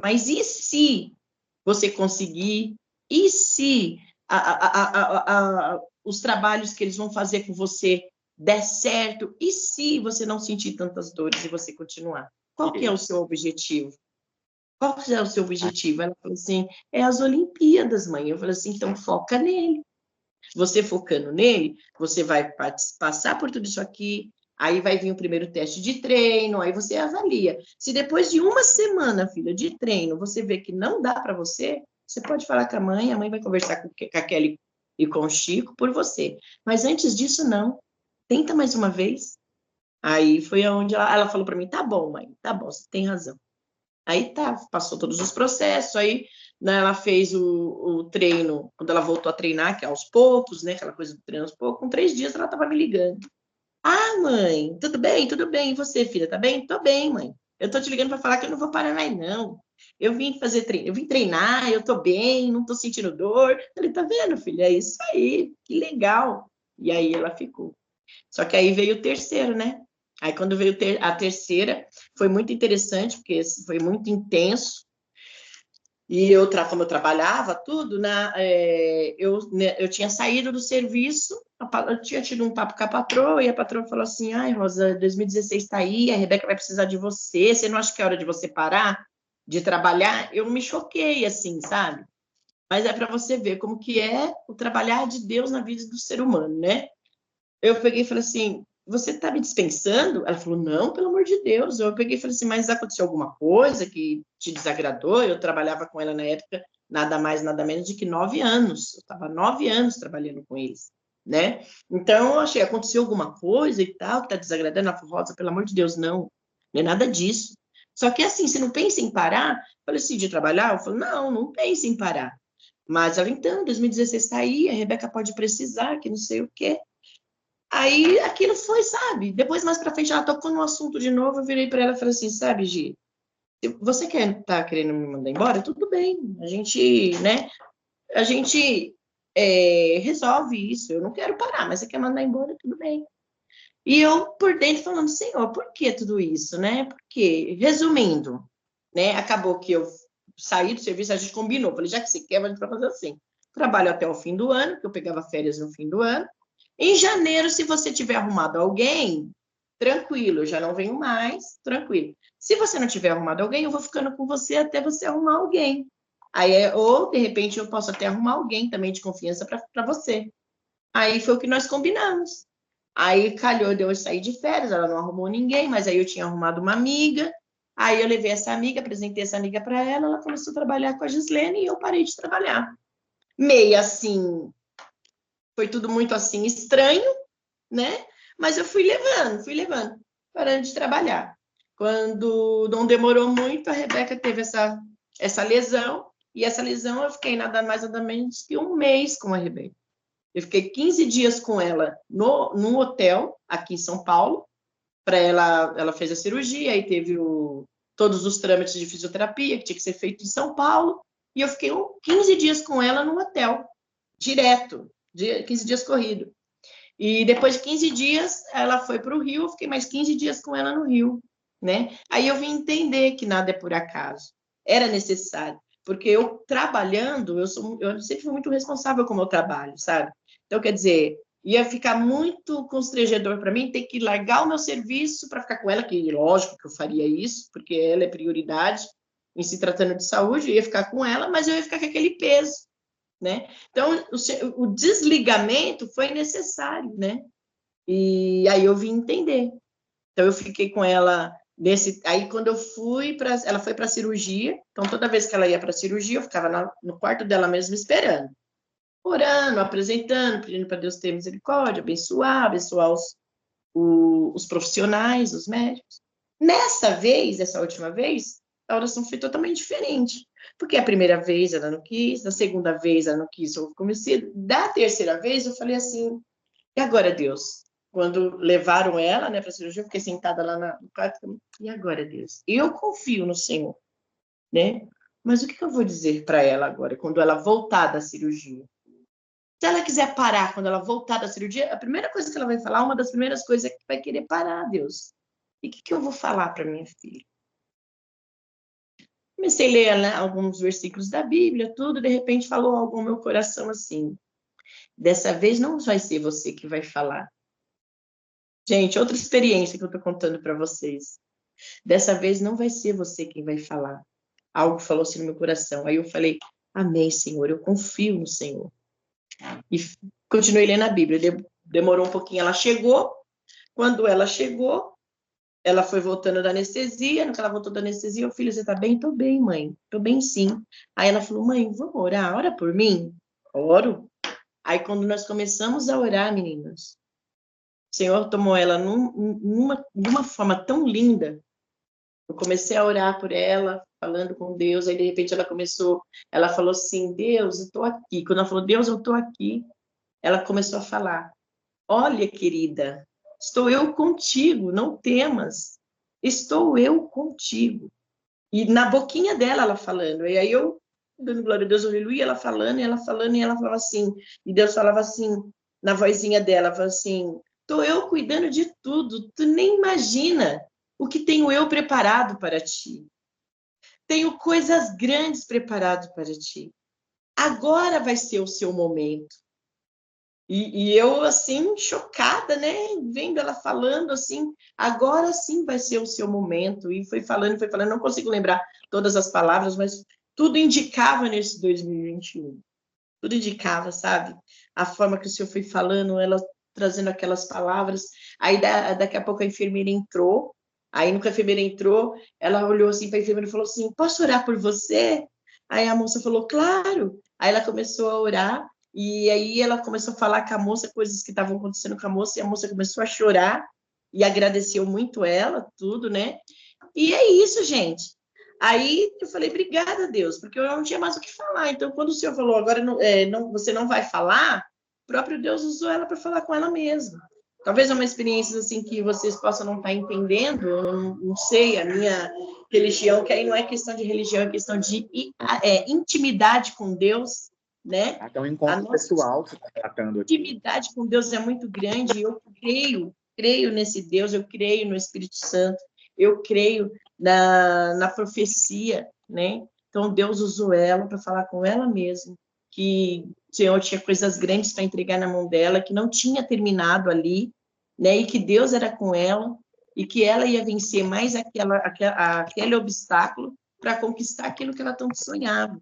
Mas e se você conseguir? E se os trabalhos que eles vão fazer com você der certo? E se você não sentir tantas dores e você continuar? Qual que é o seu objetivo? Qual que é o seu objetivo? Ela falou assim, é as Olimpíadas, mãe. Eu falei assim, então foca nele. Você focando nele, você vai passar por tudo isso aqui, aí vai vir o primeiro teste de treino, aí você avalia. Se depois de uma semana, filha, de treino, você vê que não dá para você, você pode falar com a mãe vai conversar com a Kelly e com o Chico por você. Mas antes disso, não. Tenta mais uma vez. Aí foi onde ela falou para mim, tá bom, mãe, tá bom, você tem razão. Aí tá, passou todos os processos, aí né, ela fez o treino, quando ela voltou a treinar, que é aos poucos, né, aquela coisa do treino aos poucos, com 3 dias ela estava me ligando. Ah, mãe, tudo bem? Tudo bem. E você, filha, tá bem? Tô bem, mãe. Eu tô te ligando para falar que eu não vou parar mais, não. Eu vim fazer treino, eu vim treinar, eu tô bem, não tô sentindo dor. Eu falei, tá vendo, filha? É isso aí, que legal. E aí ela ficou. Só que aí veio o terceiro, né? Aí quando veio a terceira, foi muito interessante, porque foi muito intenso. E como eu trabalhava, tudo, eu tinha saído do serviço, eu tinha tido um papo com a patroa, e a patroa falou assim, ai, Rosa, 2016 está aí, a Rebeca vai precisar de você não acha que é hora de você parar de trabalhar? Eu me choquei, assim, sabe? Mas é para você ver como que é o trabalhar de Deus na vida do ser humano, né? Eu peguei e falei assim, você está me dispensando? Ela falou, não, pelo amor de Deus. Eu peguei e falei assim, mas aconteceu alguma coisa que te desagradou? Eu trabalhava com ela na época, nada mais, nada menos de que 9 anos. Eu estava 9 anos trabalhando com eles, né? Então, eu achei, aconteceu alguma coisa e tal, que está desagradando? Ela falou, Rosa, pelo amor de Deus, não é nada disso. Só que assim, você não pensa em parar? Eu falei assim, de trabalhar? Eu falei, não pensa em parar. Mas ela, então, 2016 está aí, a Rebeca pode precisar, que não sei o quê. Aí aquilo foi, sabe? Depois, mais pra frente, ela tocou no assunto de novo, eu virei para ela e falei assim, sabe, Gi, se você tá querendo me mandar embora, tudo bem, a gente, né, resolve isso, eu não quero parar, mas você quer mandar embora, tudo bem. E eu, por dentro, falando, Senhor, por que tudo isso, né? Porque, resumindo, né, acabou que eu saí do serviço, a gente combinou, falei, já que você quer, a gente vai fazer assim, trabalho até o fim do ano, que eu pegava férias no fim do ano. Em janeiro, se você tiver arrumado alguém, tranquilo, eu já não venho mais, tranquilo. Se você não tiver arrumado alguém, eu vou ficando com você até você arrumar alguém. Aí, ou, de repente, eu posso até arrumar alguém também de confiança para você. Aí foi o que nós combinamos. Aí calhou de eu sair de férias, ela não arrumou ninguém, mas aí eu tinha arrumado uma amiga. Aí eu levei essa amiga, apresentei essa amiga para ela, ela começou a trabalhar com a Gislene e eu parei de trabalhar. Meio assim, foi tudo muito assim estranho, né? Mas eu fui levando, parando de trabalhar. Quando não demorou muito, a Rebeca teve essa lesão, e essa lesão eu fiquei nada mais, nada menos que um mês com a Rebeca. Eu fiquei 15 dias com ela num hotel, aqui em São Paulo, para ela fez a cirurgia, aí teve todos os trâmites de fisioterapia, que tinha que ser feito em São Paulo, e eu fiquei 15 dias com ela no hotel, direto, 15 dias corrido. E depois de 15 dias, ela foi para o Rio, eu fiquei mais 15 dias com ela no Rio, né? Aí eu vim entender que nada é por acaso, era necessário, porque eu trabalhando, eu sempre fui muito responsável com o meu trabalho, sabe? Então, quer dizer, ia ficar muito constrangedor para mim ter que largar o meu serviço para ficar com ela, que lógico que eu faria isso, porque ela é prioridade em se tratando de saúde, eu ia ficar com ela, mas eu ia ficar com aquele peso, né? Então, o desligamento foi necessário, né? E aí eu vim entender. Então, eu fiquei com ela Aí, quando eu fui ela foi para a cirurgia, então toda vez que ela ia para a cirurgia, eu ficava no quarto dela mesmo esperando, orando, apresentando, pedindo para Deus ter misericórdia, abençoar os profissionais, os médicos. Essa última vez, a oração foi totalmente diferente. Porque a primeira vez ela não quis, na segunda vez ela não quis, eu comecei. Da terceira vez eu falei assim, e agora, Deus? Quando levaram ela, né, para a cirurgia, eu fiquei sentada lá no quarto, e agora, Deus? Eu confio no Senhor, né? Mas o que eu vou dizer para ela agora, quando ela voltar da cirurgia? Se ela quiser parar quando ela voltar da cirurgia, a primeira coisa que ela vai falar, uma das primeiras coisas é que vai querer parar, Deus. E o que eu vou falar para minha filha? Comecei a ler, né, alguns versículos da Bíblia, tudo, de repente falou algo no meu coração assim, dessa vez não vai ser você que vai falar. Gente, outra experiência que eu estou contando para vocês. Dessa vez não vai ser você quem vai falar. Algo falou assim no meu coração. Aí eu falei, amém, Senhor, eu confio no Senhor. E continuei lendo a Bíblia. Demorou um pouquinho, ela chegou. Quando ela chegou, ela foi voltando da anestesia. No que ela voltou da anestesia, eu, filho, você tá bem? Tô bem, mãe. Tô bem, sim. Aí ela falou, mãe, vamos orar? Ora por mim? Oro. Aí quando nós começamos a orar, meninas, o Senhor tomou ela de uma forma tão linda. Eu comecei a orar por ela, falando com Deus, aí de repente ela falou assim, Deus, eu estou aqui. Quando ela falou, Deus, eu estou aqui, ela começou a falar, olha, querida, estou eu contigo, não temas, estou eu contigo. E na boquinha dela, ela falando, e aí eu, dando glória a Deus, aleluia, ela falando, e ela falava assim, e Deus falava assim, na vozinha dela, falava assim, Estou eu cuidando de tudo. Tu nem imagina o que tenho eu preparado para ti. Tenho coisas grandes preparado para ti. Agora vai ser o seu momento. E eu, assim, chocada, né? Vendo ela falando assim, agora sim vai ser o seu momento. E foi falando, não consigo lembrar todas as palavras, mas tudo indicava nesse 2021. Tudo indicava, sabe? A forma que o senhor foi falando, ela trazendo aquelas palavras. Aí, daqui a pouco, a enfermeira entrou. Aí, no que a enfermeira entrou, ela olhou assim para a enfermeira e falou assim, posso orar por você? Aí a moça falou, claro. Aí ela começou a orar. E aí ela começou a falar com a moça, coisas que estavam acontecendo com a moça, e a moça começou a chorar e agradeceu muito ela, tudo, né? E é isso, gente. Aí eu falei, obrigada, Deus, porque eu não tinha mais o que falar. Então, quando o senhor falou, agora você não vai falar, o próprio Deus usou ela para falar com ela mesma. Talvez é uma experiência assim que vocês possam não estar entendendo, eu não sei, a minha religião, que aí não é questão de religião, é questão de intimidade com Deus, né? Até um encontro pessoal que você está tratando aqui. A intimidade com Deus é muito grande, eu creio nesse Deus, eu creio no Espírito Santo, eu creio na profecia, né? Então, Deus usou ela para falar com ela mesma, que o Senhor tinha coisas grandes para entregar na mão dela, que não tinha terminado ali, né? E que Deus era com ela, e que ela ia vencer mais aquele obstáculo para conquistar aquilo que ela tanto sonhava.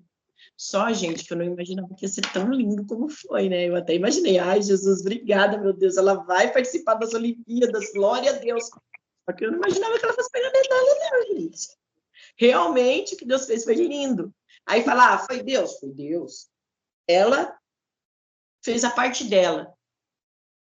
Só, gente, que eu não imaginava que ia ser tão lindo como foi, né? Eu até imaginei, ai, Jesus, obrigada, meu Deus, ela vai participar das Olimpíadas, glória a Deus. Só que eu não imaginava que ela fosse pegar medalha, não, gente. Realmente, o que Deus fez foi lindo. Aí falar, foi Deus? Foi Deus. Ela fez a parte dela,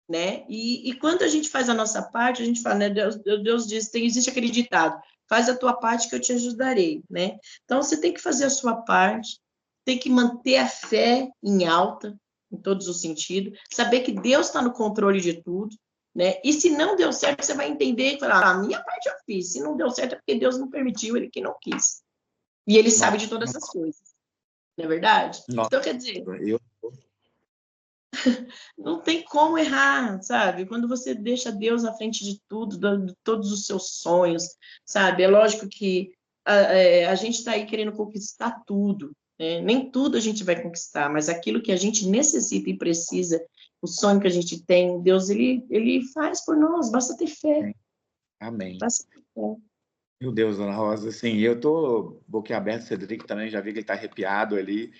né? E quando a gente faz a nossa parte, a gente fala, né? Deus diz, existe aquele ditado, faz a tua parte que eu te ajudarei, né? Então, você tem que fazer a sua parte, tem que manter a fé em alta, em todos os sentidos, saber que Deus está no controle de tudo, né? E se não deu certo, você vai entender e falar, a minha parte eu fiz, se não deu certo é porque Deus não permitiu, ele que não quis. E ele sabe de todas essas coisas, não é verdade? Nossa, então, quer dizer, eu... não tem como errar, sabe? Quando você deixa Deus à frente de tudo, de todos os seus sonhos, sabe? É lógico que a gente está aí querendo conquistar tudo, né? Nem tudo a gente vai conquistar, mas aquilo que a gente necessita e precisa, o sonho que a gente tem, Deus, ele faz por nós, basta ter fé. Amém. Basta ter fé. Meu Deus, Dona Rosa, assim, eu tô boquiaberto, o Cedric também, já vi que ele tá arrepiado ali,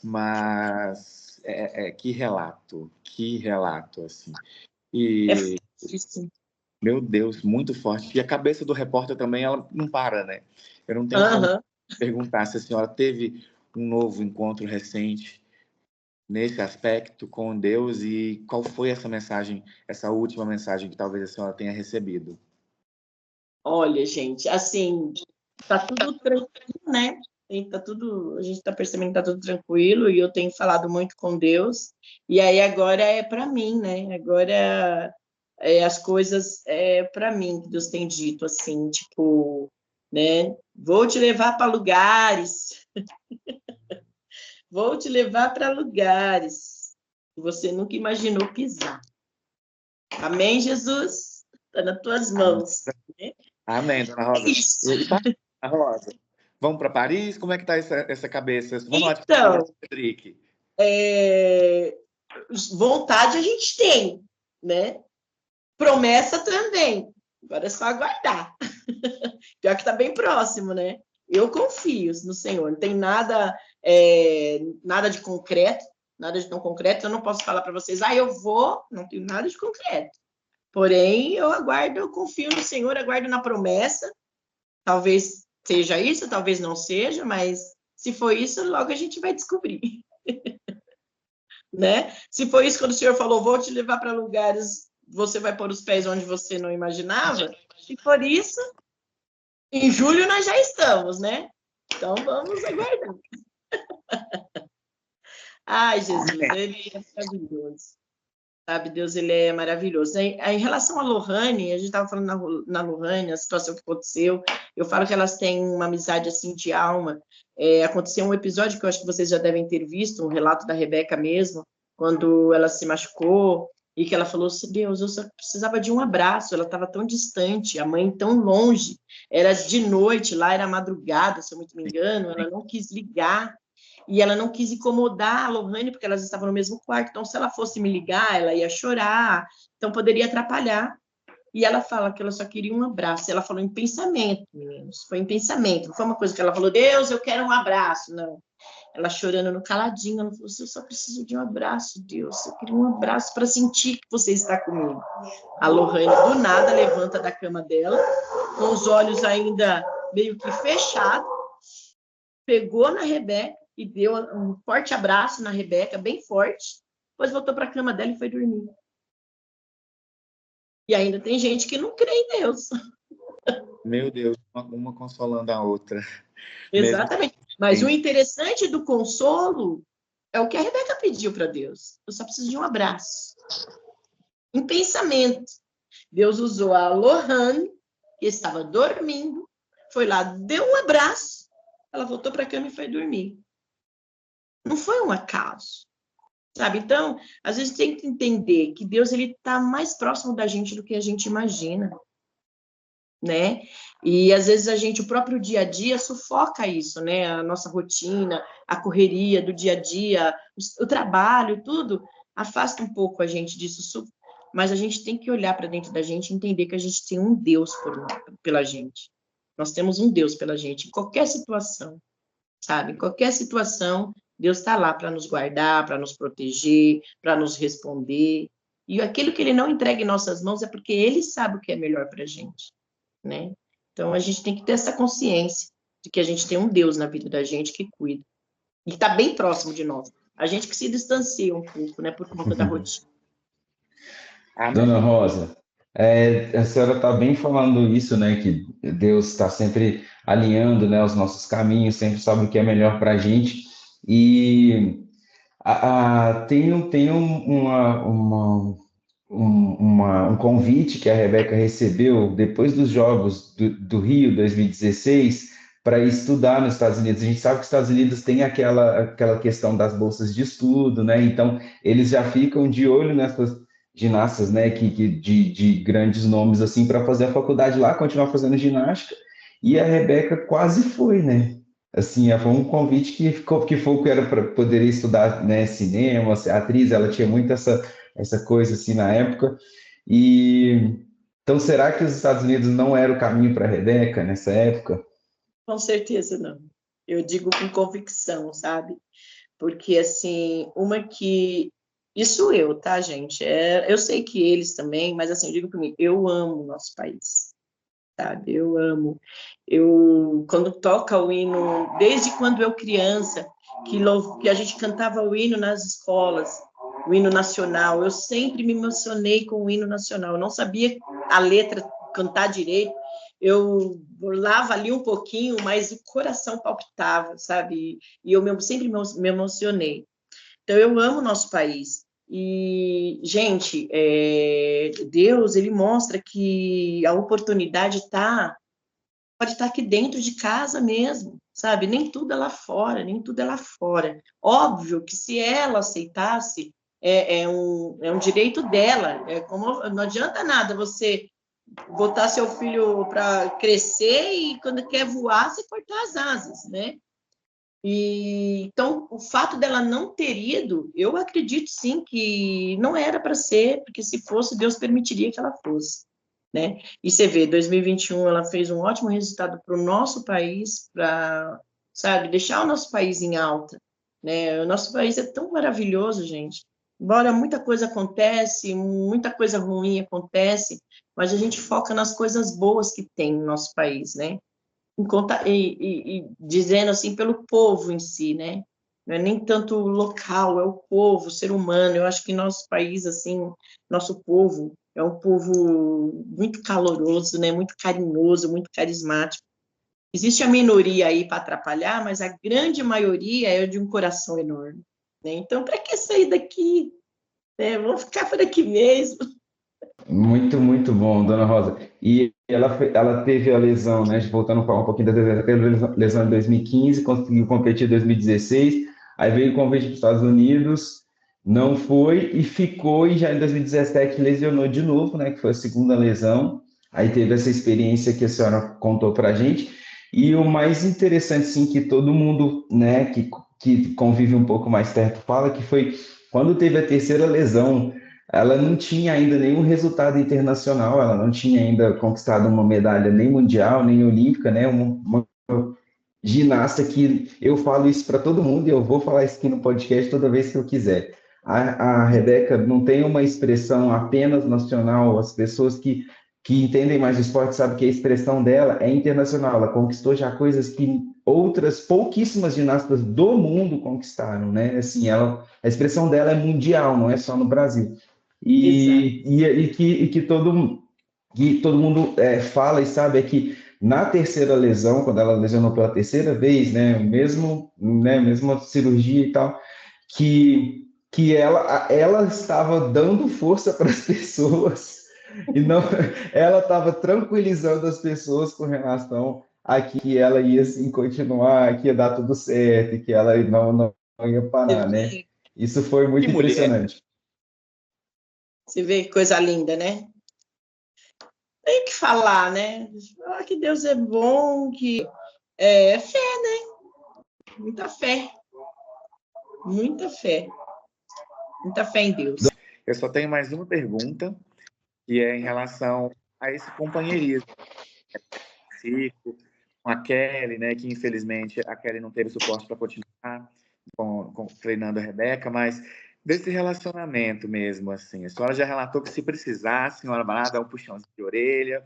mas que relato, assim. É E, fortíssimo. meu Deus, muito forte. E a cabeça do repórter também, ela não para, né? Eu não tenho como Aham. perguntar se a senhora teve um novo encontro recente nesse aspecto com Deus e qual foi essa mensagem, essa última mensagem que talvez a senhora tenha recebido. Olha, gente, assim, tá tudo tranquilo, né? Tá tudo, a gente está percebendo que tá tudo tranquilo e eu tenho falado muito com Deus. E aí agora é para mim, né? Agora as coisas é para mim que Deus tem dito assim, tipo, né? Vou te levar para lugares, vou te levar para lugares que você nunca imaginou pisar. Amém, Jesus? Está nas tuas mãos. Né? Amém, Dona Rosa. É isso. Dona Rosa, vamos para Paris? Como é que tá essa cabeça? Vamos lá, Então, Cedric. vontade a gente tem, né? Promessa também. Agora é só aguardar. Pior que está bem próximo, né? Eu confio no Senhor. Não tem nada, nada de concreto, nada de tão concreto. Eu não posso falar para vocês, eu vou. Não tenho nada de concreto. Porém, eu aguardo, eu confio no Senhor, aguardo na promessa. Talvez seja isso, talvez não seja, mas se for isso, logo a gente vai descobrir. Né? Se for isso, quando o Senhor falou, vou te levar para lugares, você vai pôr os pés onde você não imaginava, se for isso, em julho nós já estamos, né? Então vamos aguardar. Ai, Jesus, ele é maravilhoso. Sabe, Deus, ele é maravilhoso. Em relação a Lohane, a gente estava falando na Lohane, a situação que aconteceu, eu falo que elas têm uma amizade, assim, de alma. Aconteceu um episódio que eu acho que vocês já devem ter visto, um relato da Rebeca mesmo, quando ela se machucou, e que ela falou assim, Deus, eu só precisava de um abraço, ela estava tão distante, a mãe tão longe, era de noite, lá era madrugada, se eu muito me engano, ela não quis ligar, e ela não quis incomodar a Lohane, porque elas estavam no mesmo quarto, então se ela fosse me ligar, ela ia chorar, então poderia atrapalhar. E ela fala que ela só queria um abraço. Ela falou em pensamento, meninos. Foi em pensamento. Não foi uma coisa que ela falou, Deus, eu quero um abraço. Não. Ela chorando no caladinho. Ela falou, eu só preciso de um abraço, Deus. Eu queria um abraço para sentir que você está comigo. A Lohane, do nada, levanta da cama dela, com os olhos ainda meio que fechados, pegou na Rebeca e deu um forte abraço na Rebeca, bem forte. Depois voltou para a cama dela e foi dormir. E ainda tem gente que não crê em Deus. Meu Deus, uma consolando a outra. Exatamente. Mas o interessante do consolo é o que a Rebeca pediu para Deus. Eu só preciso de um abraço. Em pensamento. Deus usou a Lohane, que estava dormindo, foi lá, deu um abraço, ela voltou para a cama e foi dormir. Não foi um acaso. Sabe? Então, às vezes tem que entender que Deus ele está mais próximo da gente do que a gente imagina, né? E às vezes o próprio dia a dia sufoca isso, né? A nossa rotina, a correria do dia a dia, o trabalho, tudo afasta um pouco a gente disso, mas a gente tem que olhar para dentro da gente e entender que a gente tem um Deus pela gente. Nós temos um Deus pela gente, em qualquer situação, sabe? Em qualquer situação, Deus está lá para nos guardar, para nos proteger, para nos responder. E aquilo que ele não entrega em nossas mãos é porque ele sabe o que é melhor para a gente, né? Então, a gente tem que ter essa consciência de que a gente tem um Deus na vida da gente que cuida. E está bem próximo de nós. A gente que se distancia um pouco, né? Por conta da rotina. Dona Rosa, a senhora está bem falando isso, né? Que Deus está sempre alinhando, né, os nossos caminhos, sempre sabe o que é melhor para a gente. E tem um convite que a Rebeca recebeu depois dos Jogos do Rio 2016 para estudar nos Estados Unidos. A gente sabe que os Estados Unidos tem aquela questão das bolsas de estudo, né? Então, eles já ficam de olho nessas ginastas, né, de grandes nomes assim para fazer a faculdade lá, continuar fazendo ginástica. E a Rebeca quase foi, né? Assim, foi um convite que foi que era para poder estudar, né, cinema, ser atriz. Ela tinha muito essa coisa assim na época. E então, será que os Estados Unidos não era o caminho para a Rebeca nessa época? Com certeza não. Eu digo com convicção, sabe? Porque, assim, isso eu, tá, gente? Eu sei que eles também, mas, assim, eu digo para mim, eu amo o nosso país, sabe? Eu amo. Quando toca o hino, desde quando eu criança, que a gente cantava o hino nas escolas, o hino nacional, eu sempre me emocionei com o hino nacional. Eu não sabia a letra, cantar direito, eu burlava ali um pouquinho, mas o coração palpitava, sabe? E eu sempre me emocionei. Então, eu amo o nosso país. E, gente, Deus, ele mostra que a oportunidade pode estar aqui dentro de casa mesmo, sabe? Nem tudo é lá fora, nem tudo é lá fora. Óbvio que se ela aceitasse, é um direito dela. Não adianta nada você botar seu filho para crescer e quando quer voar, você cortar as asas, né? Então, o fato dela não ter ido, eu acredito sim que não era para ser, porque se fosse, Deus permitiria que ela fosse, né? E você vê, 2021 ela fez um ótimo resultado para o nosso país, para, sabe, deixar o nosso país em alta, né? O nosso país é tão maravilhoso, gente. Embora muita coisa acontece, muita coisa ruim acontece, mas a gente foca nas coisas boas que tem no nosso país, né? E dizendo assim pelo povo em si, né? Não é nem tanto o local, é o povo, o ser humano. Eu acho que nosso país, assim, nosso povo é um povo muito caloroso, né? Muito carinhoso, muito carismático. Existe a minoria aí para atrapalhar, mas a grande maioria é de um coração enorme, né? Então, para que sair daqui? Né? Vamos ficar por aqui mesmo. Muito, muito bom, Dona Rosa. E ela teve a lesão, né? Voltando a falar um pouquinho da lesão, ela teve lesão em 2015, conseguiu competir em 2016, aí veio o convite para os Estados Unidos, não foi e ficou, e já em 2017 lesionou de novo, né? Que foi a segunda lesão. Aí teve essa experiência que a senhora contou para a gente. E o mais interessante, sim, que todo mundo, né, que convive um pouco mais perto fala, que foi quando teve a terceira lesão, ela não tinha ainda nenhum resultado internacional, ela não tinha ainda conquistado uma medalha nem mundial, nem olímpica, né? Uma ginasta que eu falo isso para todo mundo e eu vou falar isso aqui no podcast toda vez que eu quiser. A Rebeca não tem uma expressão apenas nacional, as pessoas que entendem mais o esporte sabem que a expressão dela é internacional, ela conquistou já coisas que outras pouquíssimas ginastas do mundo conquistaram, né? Assim, a expressão dela é mundial, não é só no Brasil. Exato. Que todo mundo fala e sabe é que na terceira lesão, quando ela lesionou pela terceira vez, né, mesma cirurgia e tal, que ela estava dando força para as pessoas e não, ela estava tranquilizando as pessoas com relação a que ela ia assim, continuar, que ia dar tudo certo, e que ela não ia parar, né? Isso foi Que muito mulher. impressionante. Você vê que coisa linda, né? Tem o que falar, né? Ah, que Deus é bom, que é fé, muita fé, muita fé, muita fé em Deus. Eu só tenho mais uma pergunta, que é em relação a esse companheirismo, Chico, com a Kelly, né? Que infelizmente a Kelly não teve suporte para continuar treinando a Rebeca, mas desse relacionamento mesmo, assim. A senhora já relatou que se precisar, a senhora vai lá dar um puxãozinho de orelha,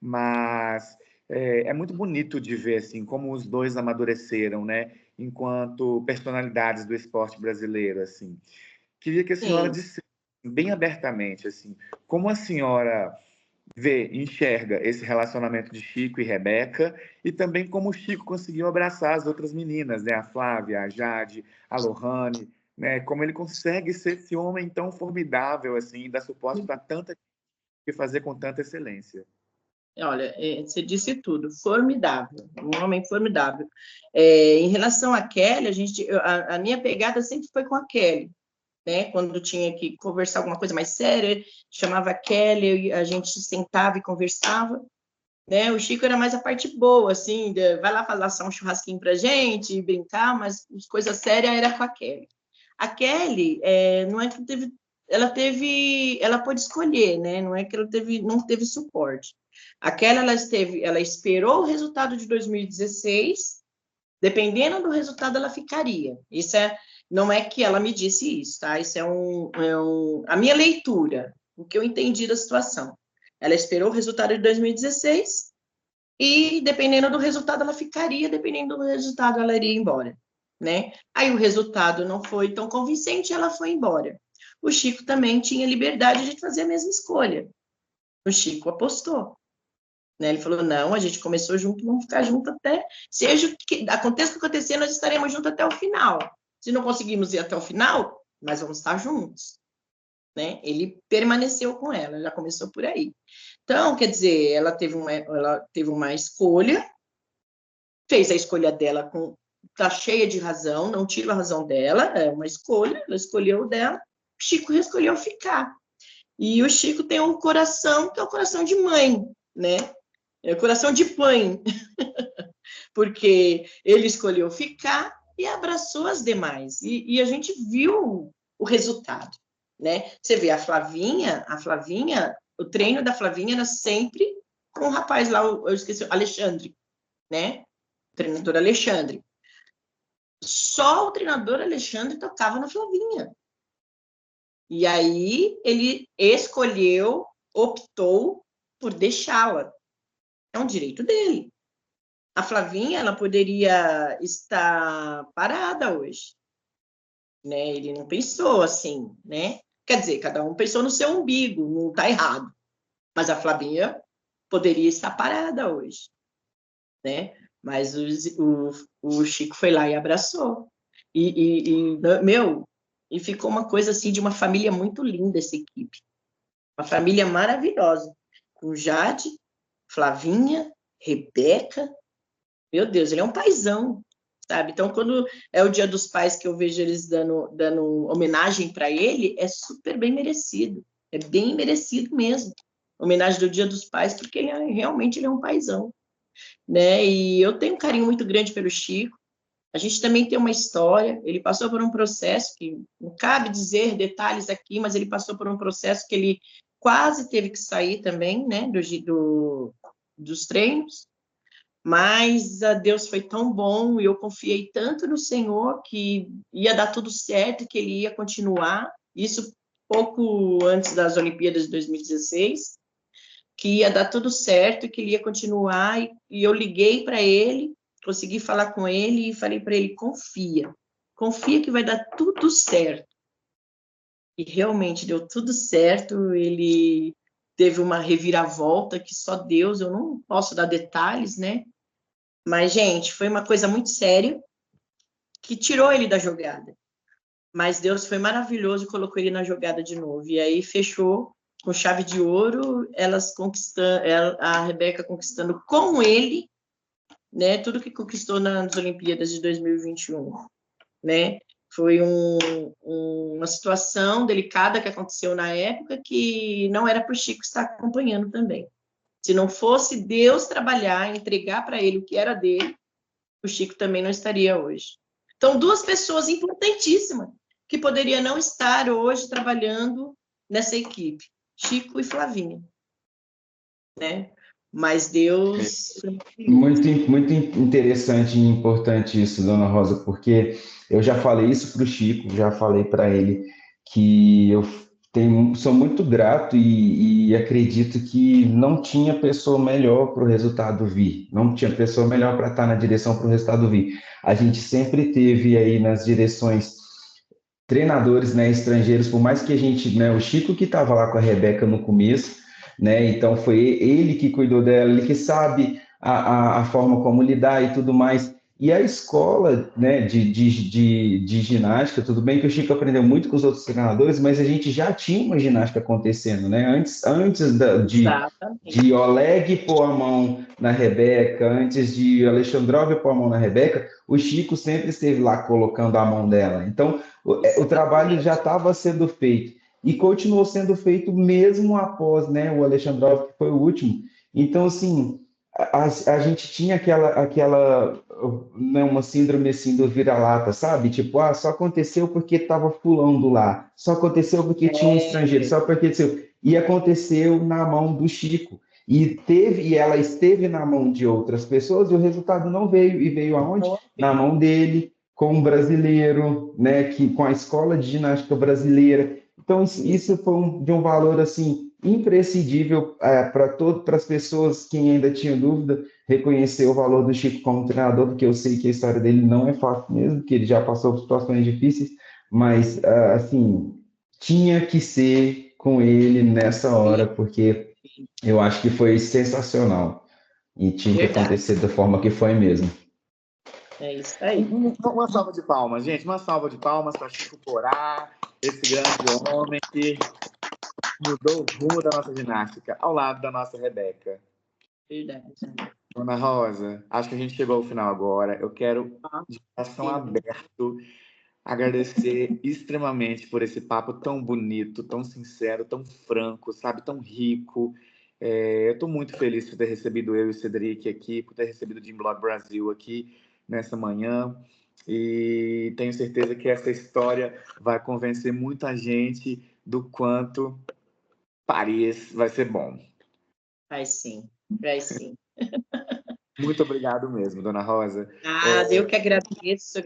mas é muito bonito de ver assim como os dois amadureceram, né? Enquanto personalidades do esporte brasileiro, assim. Queria que a senhora Sim, dissesse bem abertamente, assim, como a senhora vê, enxerga esse relacionamento de Chico e Rebeca e também como o Chico conseguiu abraçar as outras meninas, né? A Flávia, a Jade, a Lohane, né? Como ele consegue ser esse homem tão formidável assim, dar suporte para tanta gente e fazer com tanta excelência. olha, você disse tudo, formidável, um homem formidável. Em relação à Kelly, a minha pegada sempre foi com a Kelly, né? Quando tinha que conversar alguma coisa mais séria, chamava a Kelly, a gente sentava e conversava, né? O Chico era mais a parte boa, assim, vai lá fazer um churrasquinho pra gente, brincar, mas coisa séria era com a Kelly. A Kelly, não é que ela pôde escolher, né? Não é que não teve suporte. A Kelly, ela esperou o resultado de 2016, dependendo do resultado, ela ficaria. Não é que ela me disse isso, tá? Isso a minha leitura, o que eu entendi da situação. Ela esperou o resultado de 2016 e, dependendo do resultado, ela ficaria, dependendo do resultado, ela iria embora, né? Aí o resultado não foi tão convincente, ela foi embora. O Chico também tinha liberdade de fazer a mesma escolha. O Chico apostou, né? Ele falou: não, a gente começou junto, vamos ficar junto até, seja o que aconteça o que acontecer, nós estaremos juntos até o final. Se não conseguimos ir até o final, mas vamos estar juntos, né? Ele permaneceu com ela, já começou por aí. Então, quer dizer, ela teve uma escolha, fez a escolha dela tá cheia de razão, não tiro a razão dela, é uma escolha, ela escolheu o dela, o Chico escolheu ficar. E o Chico tem um coração que é o coração de mãe, né? É o coração de mãe, porque ele escolheu ficar e abraçou as demais. E a gente viu o resultado, né? Você vê a Flavinha, o treino da Flavinha era sempre com o rapaz lá, eu esqueci, Alexandre, né? O treinador Alexandre. Só o treinador Alexandre tocava na Flavinha. E aí ele optou por deixá-la. É um direito dele. A Flavinha, ela poderia estar parada hoje, né? Ele não pensou assim, né? Quer dizer, cada um pensou no seu umbigo, não está errado. Mas a Flavinha poderia estar parada hoje, né? Mas o Chico foi lá e abraçou. E ficou uma coisa assim de uma família muito linda essa equipe. Uma família maravilhosa. Com Jade, Flavinha, Rebeca. Meu Deus, ele é um paizão. sabe? Então, quando é o Dia dos Pais que eu vejo eles dando homenagem para ele, é super bem merecido. É bem merecido mesmo. Homenagem do Dia dos Pais, porque realmente ele é um paizão, né? E eu tenho um carinho muito grande pelo Chico. A gente também tem uma história. Ele passou por um processo que não cabe dizer detalhes aqui, mas ele passou por um processo que ele quase teve que sair também, né? Dos treinos. Mas a Deus foi tão bom e eu confiei tanto no Senhor que ia dar tudo certo, que ele ia continuar. Isso pouco antes das Olimpíadas de 2016, que ia dar tudo certo, que ele ia continuar. E eu liguei para ele, consegui falar com ele e falei para ele: confia que vai dar tudo certo. E realmente deu tudo certo. Ele teve uma reviravolta que só Deus, eu não posso dar detalhes, né? Mas, gente, foi uma coisa muito séria que tirou ele da jogada. Mas Deus foi maravilhoso e colocou ele na jogada de novo. E aí fechou com chave de ouro, a Rebeca conquistando com ele, né, tudo que conquistou nas Olimpíadas de 2021, né? Foi uma situação delicada que aconteceu na época que não era para o Chico estar acompanhando também. Se não fosse Deus trabalhar, entregar para ele o que era dele, o Chico também não estaria hoje. Então, duas pessoas importantíssimas que poderiam não estar hoje trabalhando nessa equipe, Chico e Flavinha, né? Mas Deus... Muito interessante e importante isso, dona Rosa, porque eu já falei isso para o Chico, já falei para ele que sou muito grato e acredito que não tinha pessoa melhor para o resultado vir, não tinha pessoa melhor para estar na direção para o resultado vir. A gente sempre teve aí nas direções treinadores, né, estrangeiros, por mais que a gente, né, o Chico que estava lá com a Rebeca no começo, né, então foi ele que cuidou dela, ele que sabe a forma como lidar e tudo mais. E a escola, né, de ginástica, tudo bem que o Chico aprendeu muito com os outros treinadores, mas a gente já tinha uma ginástica acontecendo, né? De Oleg pôr a mão na Rebeca, antes de Alexandrov pôr a mão na Rebeca, o Chico sempre esteve lá colocando a mão dela. Então, o trabalho já estava sendo feito e continuou sendo feito mesmo após, né, o Alexandrov, que foi o último. Então, assim, a gente tinha aquela né, uma síndrome assim do vira-lata, sabe? Tipo, só aconteceu porque estava fulano lá, só aconteceu porque tinha um estrangeiro, só porque aconteceu. E aconteceu na mão do Chico. E ela esteve na mão de outras pessoas e o resultado não veio. E veio aonde? Na mão dele, com um brasileiro, né? Com a escola de ginástica brasileira. Então, isso foi de um valor assim imprescindível para as pessoas que ainda tinham dúvida, reconhecer o valor do Chico como treinador, porque eu sei que a história dele não é fácil mesmo, que ele já passou por situações difíceis, mas, assim, tinha que ser com ele nessa hora, porque eu acho que foi sensacional e tinha que acontecer da forma que foi mesmo. É isso aí. Uma salva de palmas, gente. Uma salva de palmas para Chico Porá, esse grande homem que mudou o rumo da nossa ginástica, ao lado da nossa Rebeca. Verdade. Dona Rosa, acho que a gente chegou ao final agora. Eu quero, de coração aberto, agradecer extremamente por esse papo tão bonito, tão sincero, tão franco, sabe? Tão rico. Eu estou muito feliz por ter recebido eu e o Cedric aqui, por ter recebido o Gym Blog Brasil aqui nessa manhã. E tenho certeza que essa história vai convencer muita gente do quanto Paris vai ser bom. Vai sim, vai sim. Muito obrigado mesmo, Dona Rosa. Eu que agradeço.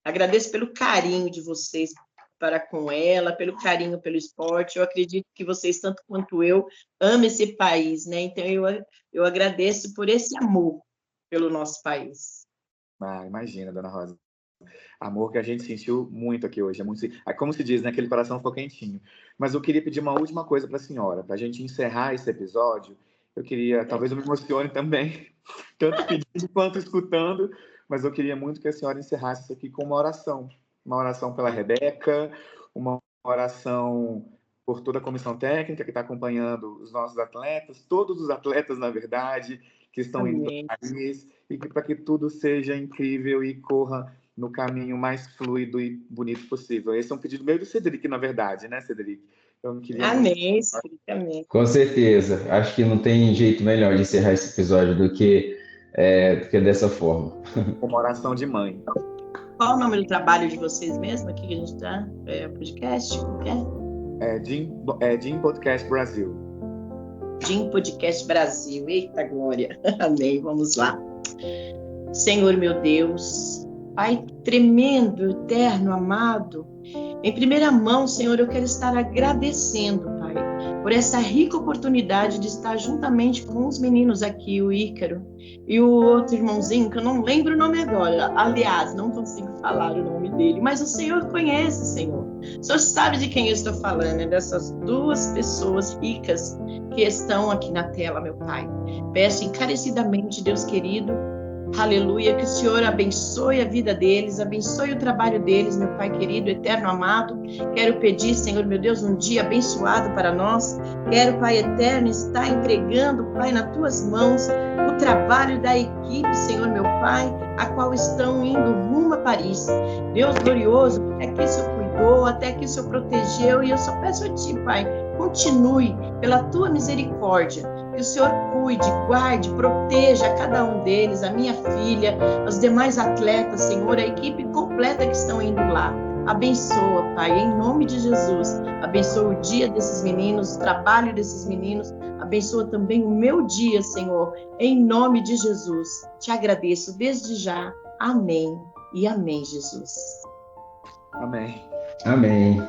Agradeço pelo carinho de vocês para com ela, pelo carinho pelo esporte. Eu acredito que vocês, tanto quanto eu, amam esse país, né? Então, eu agradeço por esse amor pelo nosso país. Imagina, Dona Rosa. Amor que a gente sentiu muito aqui hoje. Como se diz, né? Aquele coração ficou quentinho. Mas eu queria pedir uma última coisa para a senhora. Para a gente encerrar esse episódio, eu queria... Talvez eu me emocione também, tanto pedindo quanto escutando, mas eu queria muito que a senhora encerrasse isso aqui com uma oração. Uma oração pela Rebeca, uma oração por toda a comissão técnica que está acompanhando os nossos atletas, todos os atletas, na verdade, que estão indo para o país, e para que tudo seja incrível e corra no caminho mais fluido e bonito possível. Esse é um pedido meio do Cedric, na verdade, né, Cedric? Eu não queria muito. Amém, Cedric, amém. Com certeza. Acho que não tem jeito melhor de encerrar esse episódio do que dessa forma. Uma oração de mãe. Qual o nome do trabalho de vocês mesmo? Aqui que a gente está? Podcast? Como que é? Jim Podcast Brasil. Jim Podcast Brasil. Eita glória. Amém. Vamos lá. Senhor meu Deus, Pai tremendo, eterno, amado, em primeira mão, Senhor, eu quero estar agradecendo, Pai, por essa rica oportunidade de estar juntamente com os meninos aqui, o Ícaro e o outro irmãozinho, que eu não lembro o nome agora. Aliás, não consigo falar o nome dele, mas o Senhor conhece, Senhor. O Senhor sabe de quem eu estou falando, é dessas duas pessoas ricas que estão aqui na tela, meu Pai. Peço encarecidamente, Deus querido, aleluia, que o Senhor abençoe a vida deles, abençoe o trabalho deles, meu Pai querido, eterno, amado. Quero pedir, Senhor, meu Deus, um dia abençoado para nós. Quero, Pai eterno, estar entregando, Pai, nas Tuas mãos, o trabalho da equipe, Senhor, meu Pai, a qual estão indo rumo a Paris. Deus glorioso, até que o Senhor cuidou, até que o Senhor protegeu, e eu só peço a Ti, Pai, continue pela Tua misericórdia, que o Senhor cuide, guarde, proteja cada um deles, a minha filha, os demais atletas, Senhor, a equipe completa que estão indo lá. Abençoa, Pai, em nome de Jesus. Abençoa o dia desses meninos, o trabalho desses meninos. Abençoa também o meu dia, Senhor, em nome de Jesus. Te agradeço desde já. Amém e amém, Jesus. Amém. Amém.